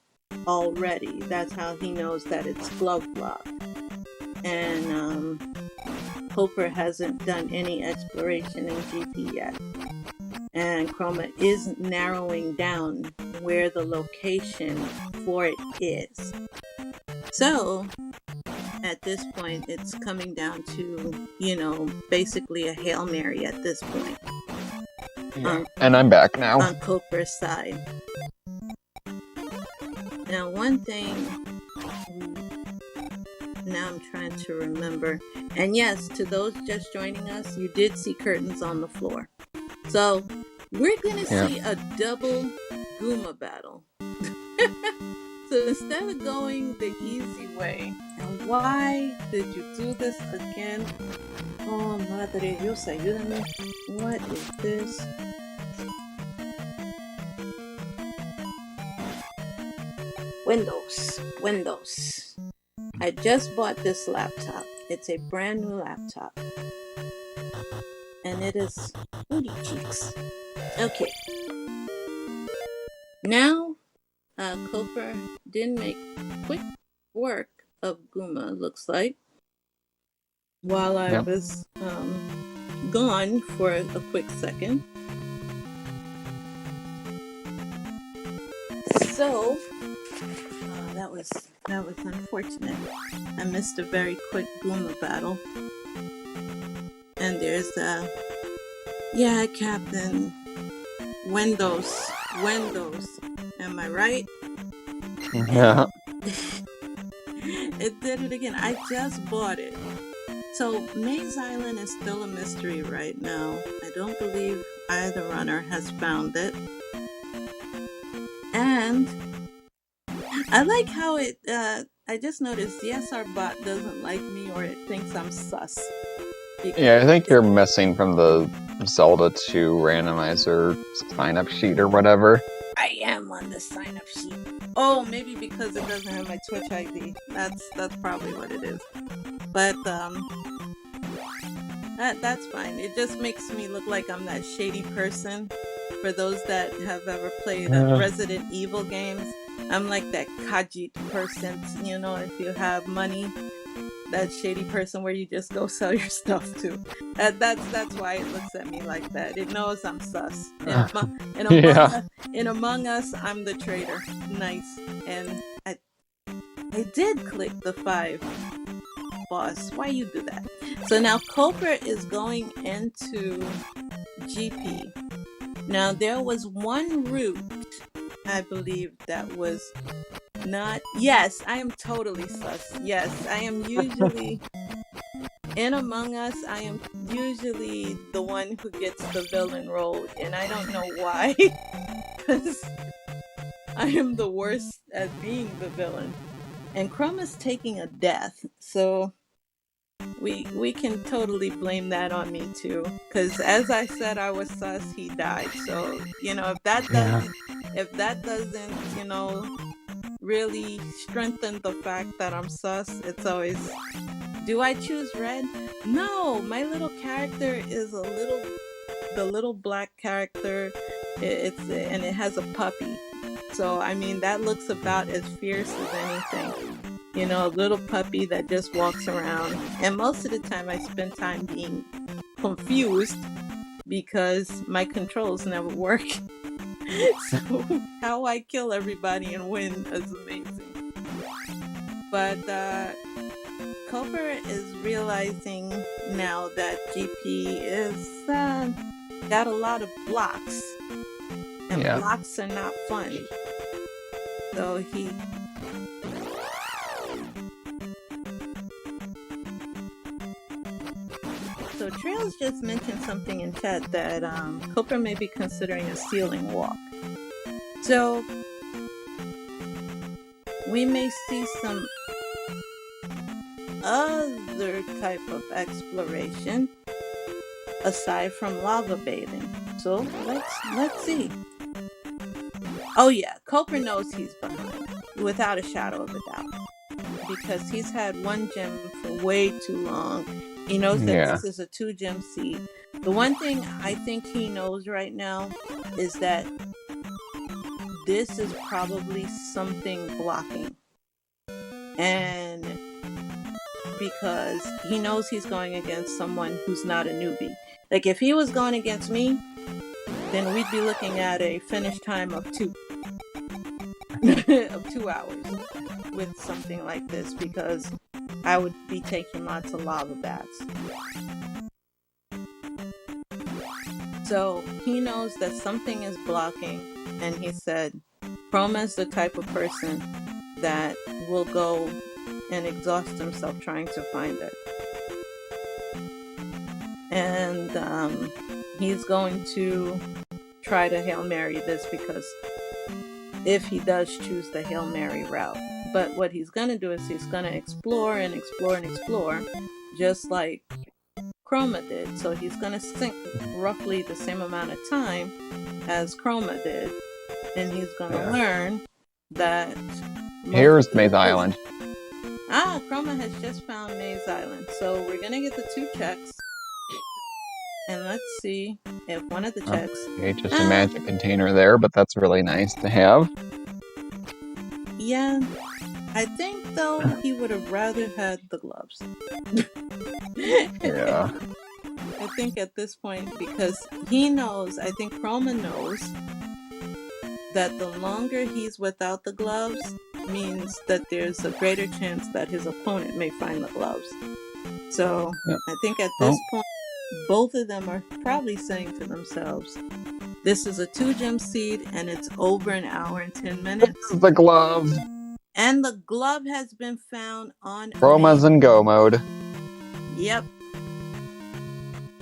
already. That's how he knows that it's glove block. And Coper hasn't done any exploration in GP yet. And Chroma is narrowing down where the location for it is. So at this point, it's coming down to, you know, basically a Hail Mary at this point. Yeah. And I'm back now. On Coper's side. Now, one thing, now I'm trying to remember. And yes, to those just joining us, you did see curtains on the floor. So we're going to see a double Goomba battle. So instead of going the easy way, and why did you do this again? Oh, Madre Dios, ayúdame. What is this? Windows. I just bought this laptop. It's a brand new laptop. And it is booty cheeks. Okay. Now, Coper did make quick work of Goomba, looks like, while I was gone for a quick second. So that was unfortunate. I missed a very quick Goomba battle. And there's Captain Windows. Am I right? Yeah. It did it again. I just bought it. So Maze Island is still a mystery right now. I don't believe either runner has found it. And I like how it, I just noticed the SR bot doesn't like me, or it thinks I'm sus. Yeah, I think you're missing from the Zelda 2 randomizer sign-up sheet or whatever. I am on the sign-up sheet. Oh, maybe because it doesn't have my Twitch ID. That's probably what it is. But That's fine. It just makes me look like I'm that shady person. For those that have ever played Uh, Resident Evil games, I'm like that Khajiit person. You know, if you have money, that shady person where you just go sell your stuff to. That's why it looks at me like that. It knows I'm sus. uh, And among yeah. us, in Among Us, I'm the traitor. Nice. And I did click the 5 boss. Why you do that? So now Coper is going into GP. Now there was one route, I believe, that was not. Yes, I am totally sus. Yes, I am usually in Among Us. I am usually the one who gets the villain role, and I don't know why, because I am the worst at being the villain. And Chroma's taking a death, so we can totally blame that on me too, because as I said, I was sus, he died. So Yeah. if that doesn't really strengthen the fact that I'm sus, it's always, do I choose red? No, my little character is the little black character. It's and it has a puppy, so I mean that looks about as fierce as anything. A little puppy that just walks around. And most of the time I spend time being confused because my controls never work. So how I kill everybody and win is amazing. But Cooper is realizing now that GP is got a lot of blocks, and Yeah. blocks are not fun. So So Trails just mentioned something in chat that Cooper may be considering a ceiling walk. So we may see some other type of exploration aside from lava bathing. So let's see. Oh yeah, Cooper knows he's behind, without a shadow of a doubt, because he's had one gem for way too long. He knows that Yeah. this is a 2-gem seed. The one thing I think he knows right now is that this is probably something blocking. And because he knows he's going against someone who's not a newbie. Like if he was going against me, then we'd be looking at a finish time of 2 of 2 hours with something like this, because I would be taking lots of lava baths. So he knows that something is blocking, and he said Chroma is the type of person that will go and exhaust himself trying to find it. And he's going to try to Hail Mary this, because if he does choose the Hail Mary route. But what he's going to do is he's going to explore and explore and explore, just like Chroma did. So he's going to sink roughly the same amount of time as Chroma did. And he's going to learn that... Here's Maze Island. Chroma has just found Maze Island. So we're going to get the 2 checks. And let's see if one of the checks... Okay, just a magic container there, but that's really nice to have. Yeah, I think though he would have rather had the gloves. Yeah. I think at this point, because he knows, I think Chroma knows, that the longer he's without the gloves means that there's a greater chance that his opponent may find the gloves. So I think at this point, both of them are probably saying to themselves, this is a 2-gem seed and it's over an hour and 10 minutes. The glove. And the glove has been found on Chroma's in go mode. Yep.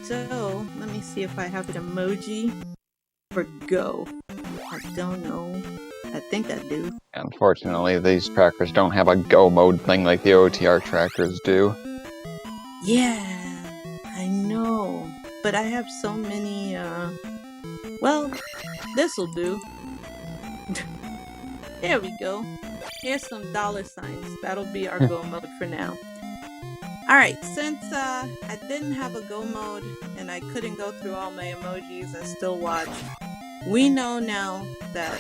So let me see if I have an emoji for go. I don't know. I think I do. Unfortunately, these trackers don't have a go mode thing like the OTR trackers do. Yeah, I know. But I have so many, well, this'll do. There we go. Here's some $signs. That'll be our go mode for now. All right, since I didn't have a go mode and I couldn't go through all my emojis and still watch, we know now that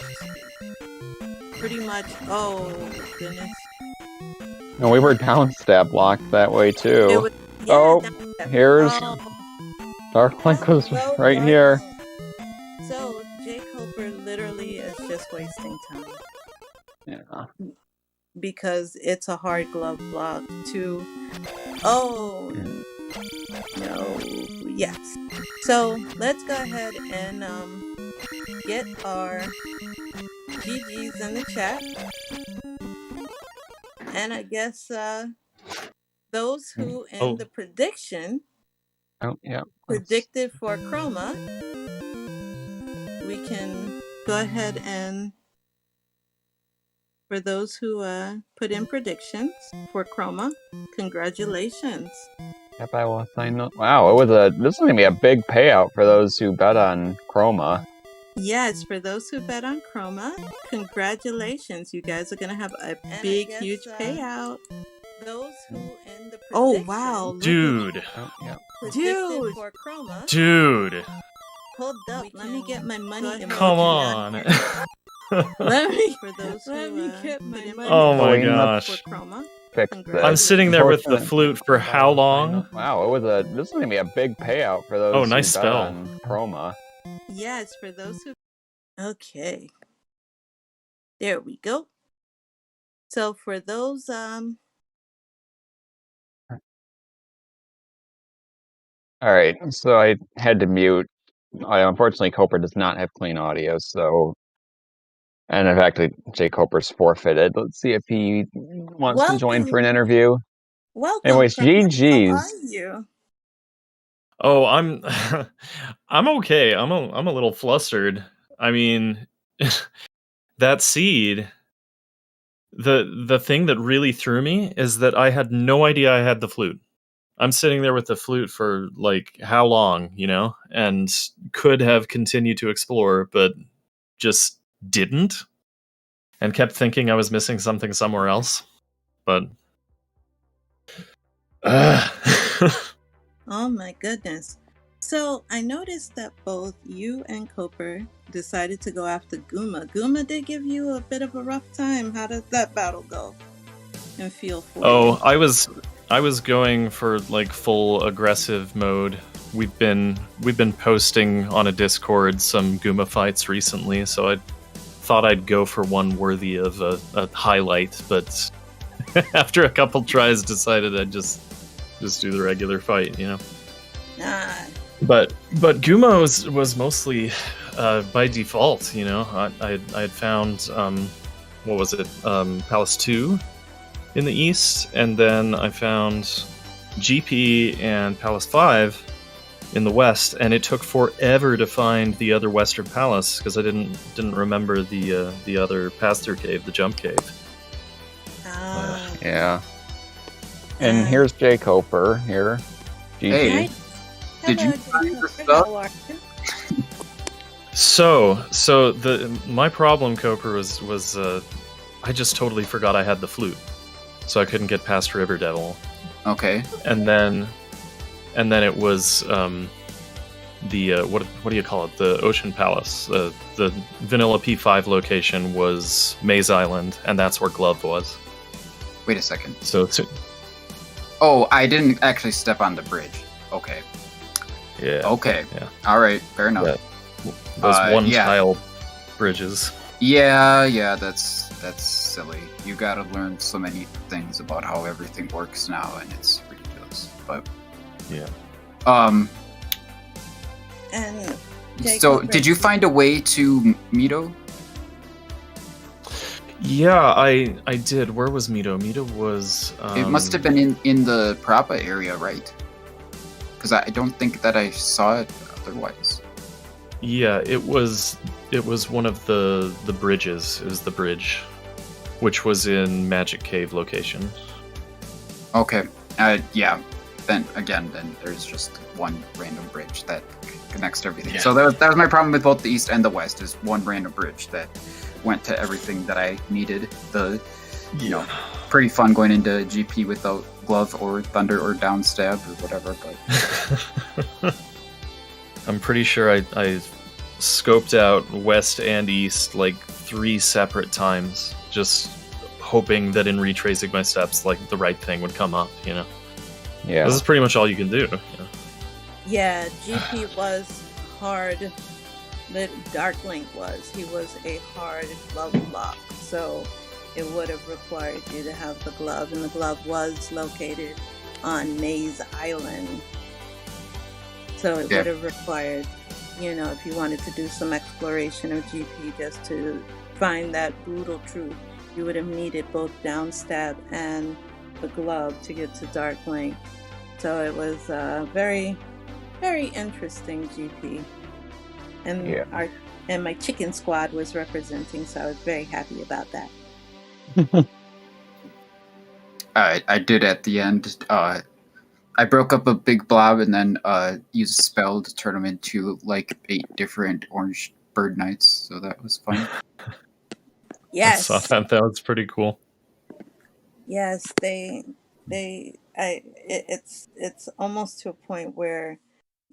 pretty much. Oh goodness! No, we were down stab blocked that way too. It was, yeah, oh, down- here's oh, Dark Link was hello, right Dark here. Link. So jkoper literally is just wasting time. Yeah. Because it's a hard glove block to. Oh no! Yes. So let's go ahead and get our GGs in the chat, and I guess those who in the prediction predicted for Chroma, we can go ahead and. For those who put in predictions for Chroma, congratulations. Yep, I will sign up. Wow, this is gonna be a big payout for those who bet on Chroma. Yes, for those who bet on Chroma, congratulations. You guys are gonna have a big, huge payout. Those who in the prediction. Oh wow, dude. Dude for Chroma. Dude. Hold up, let me get my money. Come on. Let me get my money. Oh my gosh. I'm sitting there with the flute for how long? Wow, this is gonna be a big payout for those. Oh, nice who spell. Bet on Chroma. Yes, for those who. Okay. There we go. So for those All right, so I had to mute. Unfortunately, Coper does not have clean audio, so. And in fact, jkoper's forfeited. Let's see if he wants to join for an interview. Welcome. Anyways, GG's. How are you? Oh, I'm I'm okay. I'm a little flustered. I mean, that seed. The thing that really threw me is that I had no idea I had the flute. I'm sitting there with the flute for like how long, and could have continued to explore, but just didn't, and kept thinking I was missing something somewhere else. But oh my goodness. So I noticed that both you and Coper decided to go after Guma. Guma did give you a bit of a rough time. How did that battle go? And feel for you? I was going for like full aggressive mode. We've been posting on a Discord some Guma fights recently, so I thought I'd go for one worthy of a highlight, but after a couple tries decided I'd just do the regular fight, But Guma was mostly by default, I had found what was it, Palace 2 in the east, and then I found GP and Palace 5 in the west, and it took forever to find the other western palace because I didn't remember the other pass-through cave, the jump cave. Yeah. And here's jkoper here. GG. Hey. Did you find the stuff? So my problem, Coper, was I just totally forgot I had the flute, so I couldn't get past River Devil. Okay. And then it was the what do you call it? The Ocean Palace. The Vanilla P5 location was Maze Island, and that's where Glove was. Wait a second. So oh, I didn't actually step on the bridge. Okay. Yeah. Okay. Yeah. All right. Fair enough. Yeah. Those one-tile bridges. Yeah. That's silly. You gotta learn so many things about how everything works now, and it's ridiculous. But yeah. And so, did you find a way to Mito? Yeah, I did. Where was Mito? Mito was. It must have been in the Prapa area, right? Because I don't think that I saw it otherwise. Yeah, it was one of the bridges. It was the bridge, which was in Magic Cave location. Okay. Yeah. Then there's just one random bridge that connects to everything. Yeah. So that was my problem with both the east and the west, is one random bridge that went to everything that I needed. pretty fun going into GP without glove or thunder or down stab or whatever. But I'm pretty sure I scoped out west and east like 3 separate times, just hoping that in retracing my steps, like the right thing would come up. Yeah. This is pretty much all you can do. Yeah, GP was hard. The Dark Link was. He was a hard glove block, so it would have required you to have the glove, and the glove was located on Maze Island. So it would have required, if you wanted to do some exploration of GP just to find that brutal truth, you would have needed both down stab and the glove to get to Dark Link. So it was very, very interesting GP. And my chicken squad was representing, so I was very happy about that. I did at the end. I broke up a big blob and then used a spell to turn them into like 8 different orange bird knights. So that was fun. Yes, I saw that. That was pretty cool. Yes, it's almost to a point where,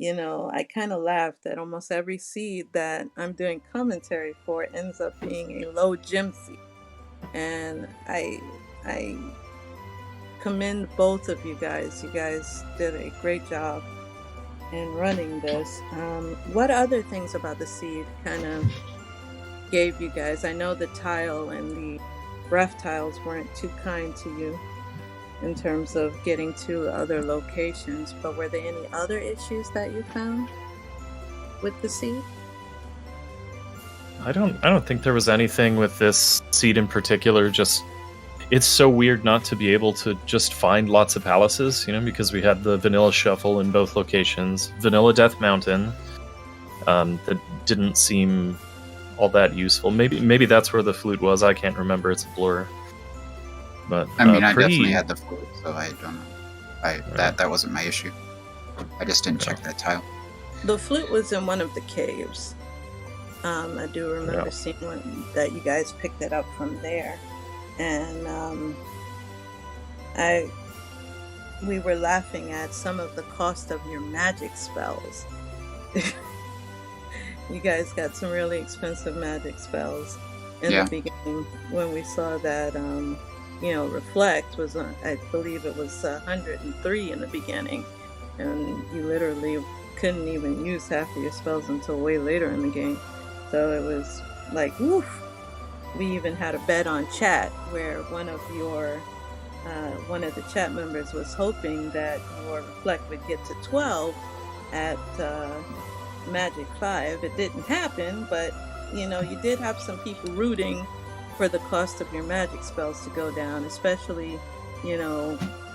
I kind of laughed that almost every seed that I'm doing commentary for ends up being a low gem seed. And I commend both of you guys. You guys did a great job in running this. What other things about the seed kind of gave you guys? I know the tile and the breath tiles weren't too kind to you in terms of getting to other locations, but were there any other issues that you found with the seed? I don't think there was anything with this seed in particular. Just it's so weird not to be able to just find lots of palaces, because we had the vanilla shuffle in both locations, vanilla Death Mountain, that didn't seem all that useful. Maybe that's where the flute was. I can't remember. It's a blur. But I mean, I definitely had the flute, so I don't know. That wasn't my issue. I just didn't check that tile. The flute was in one of the caves. I do remember seeing that you guys picked it up from there, and we were laughing at some of the cost of your magic spells. You guys got some really expensive magic spells in the beginning when we saw that. Reflect was, I believe it was 103 in the beginning, and you literally couldn't even use half of your spells until way later in the game. So it was like, woof. We even had a bet on chat where one of the chat members was hoping that your Reflect would get to 12 at Magic 5. It didn't happen, but you did have some people rooting for the cost of your magic spells to go down, especially,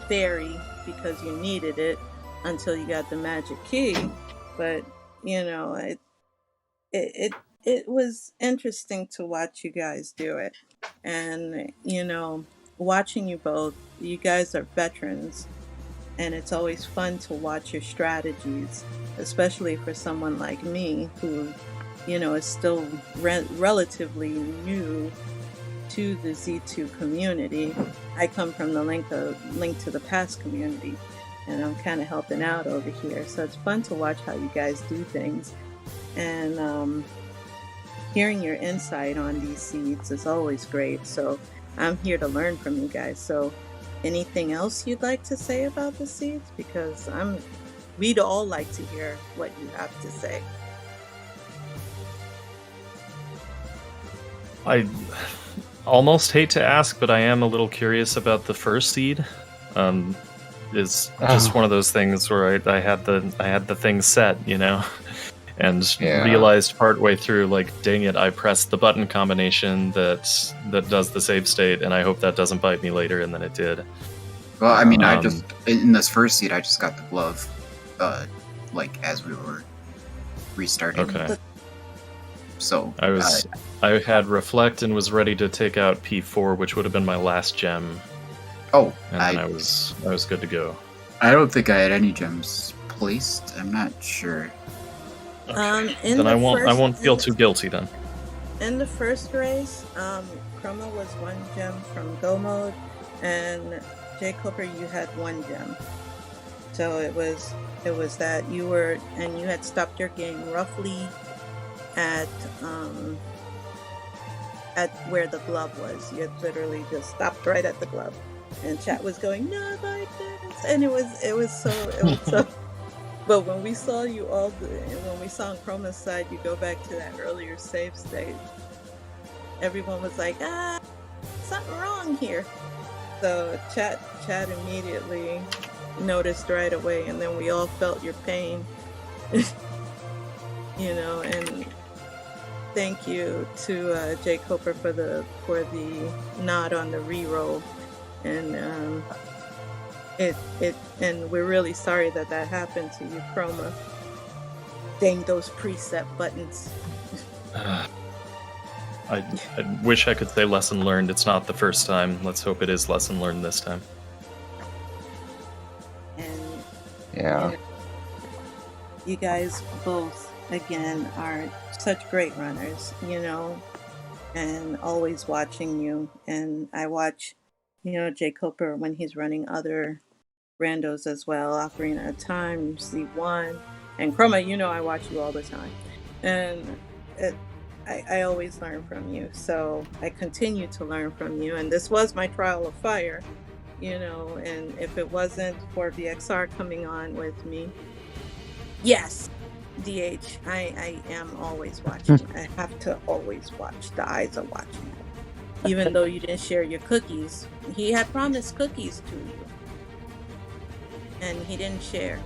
Fairy, because you needed it until you got the magic key. But, it was interesting to watch you guys do it. And, watching you both, you guys are veterans, and it's always fun to watch your strategies, especially for someone like me who, is still relatively new to the Z2 community. I come from the Link to the Past community, and I'm kind of helping out over here. So it's fun to watch how you guys do things, and hearing your insight on these seeds is always great. So I'm here to learn from you guys. So anything else you'd like to say about the seeds? Because we'd all like to hear what you have to say. I almost hate to ask, but I am a little curious about the first seed. Is just one of those things where I had the thing set, and realized partway through, like, dang it, I pressed the button combination that does the save state, and I hope that doesn't bite me later, and then it did. Well, I mean, I just in this first seed, I just got the glove, as we were restarting. Okay. So I had Reflect and was ready to take out P4, which would have been my last gem. Oh, and then I was good to go. I don't think I had any gems placed. I'm not sure. Okay. Then I won't feel too guilty then. In the first race, Chroma was 1 gem from Go mode, And jkoper, you had 1 gem. So it was that you had stopped your game roughly at where the glove was. You had literally just stopped right at the glove, and chat was going, "Not like this," and it was so. But when we saw you all, when we saw on Chroma's side, you go back to that earlier save stage. Everyone was like, something wrong here. So chat immediately noticed right away, and then we all felt your pain. And thank you to jkoper for the nod on the reroll, and and we're really sorry that happened to you, Chroma. Dang those preset buttons. I wish I could say lesson learned. It's not the first time. Let's hope it is lesson learned this time. And Yeah. you guys both, again, are such great runners, and always watching you. And I watch, jkoper when he's running other randos as well, Ocarina of Time, UC1. And Chroma, I watch you all the time. And I always learn from you. So I continue to learn from you. And this was my trial of fire, and if it wasn't for VXR coming on with me, yes, DH, I am always watching. I have to always watch. The eyes are watching. Even though you didn't share your cookies, he had promised cookies to you, and he didn't share.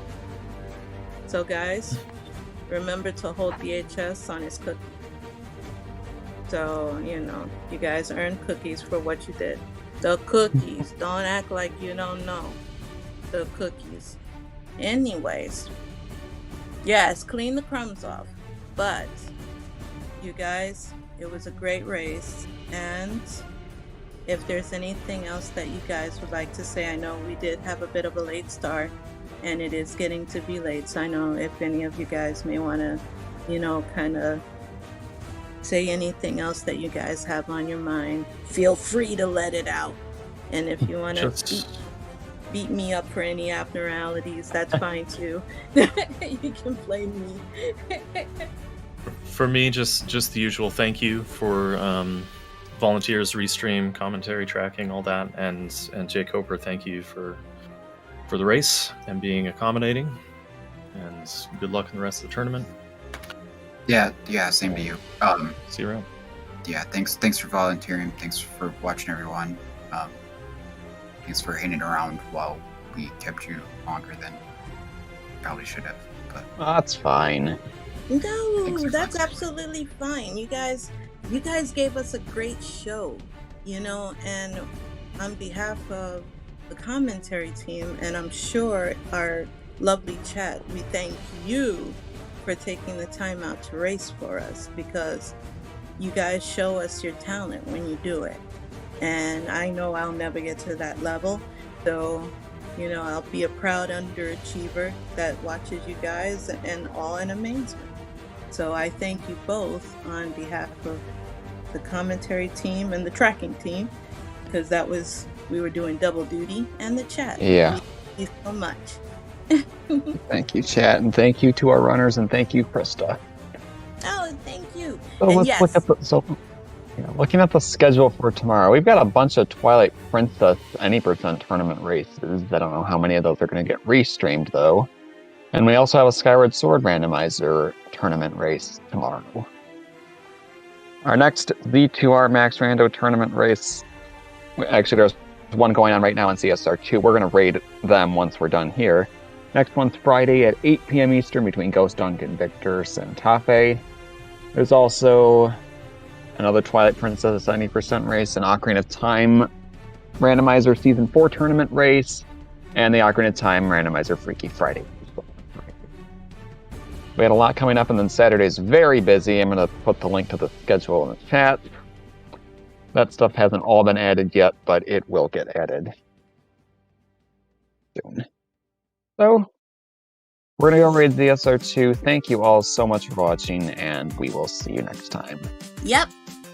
So guys, remember to hold VHS on his cookie. So, you guys earned cookies for what you did. The cookies. Don't act like you don't know. The cookies. Anyways, yes, clean the crumbs off. But, you guys, it was a great race. And if there's anything else that you guys would like to say, I know we did have a bit of a late start, and it is getting to be late. So I know if any of you guys may want to, kind of say anything else that you guys have on your mind, feel free to let it out. And if you want to beat me up for any abnormalities, that's fine too. You can blame me. For me, just the usual thank you for volunteers, restream, commentary, tracking, all that, and jkoper, thank you for the race and being accommodating, and good luck in the rest of the tournament. Yeah, same to you. See you around. Yeah, thanks for volunteering. Thanks for watching, everyone. Thanks for hanging around while we kept you longer than probably should have. But That's fine. No, that's absolutely fine. You guys gave us a great show, and on behalf of the commentary team, and I'm sure our lovely chat, we thank you for taking the time out to race for us, because you guys show us your talent when you do it. And I know I'll never get to that level, so I'll be a proud underachiever that watches you guys and all in amazement. So I thank you both on behalf of the commentary team and the tracking team, because we were doing double duty, and the chat. Yeah. Thank you so much. Thank you, chat, and thank you to our runners, and thank you, Krista. Oh, thank you. So And let's yes, look at looking at the schedule for tomorrow. We've got a bunch of Twilight Princess any percent tournament races. I don't know how many of those are going to get restreamed though. And we also have a Skyward Sword randomizer tournament race tomorrow. Our next Z2R Max Rando tournament race, actually there's one going on right now in CSR2. We're going to raid them once we're done here. Next one's Friday at 8 p.m. Eastern between Ghost Dunk and Victor Santafe. There's also another Twilight Princess 90% race, an Ocarina of Time randomizer Season 4 tournament race, and the Ocarina of Time randomizer Freaky Friday. We had a lot coming up, and then Saturday's very busy. I'm going to put the link to the schedule in the chat. That stuff hasn't all been added yet, but it will get added soon. So, we're going to go raid ZSR2. Thank you all so much for watching, and we will see you next time. yep.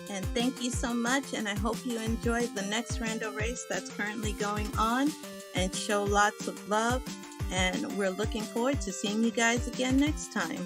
And And thank you so much, and I hope you enjoy the next rando race that's currently going on, and show lots of love, and we're looking forward to seeing you guys again next time.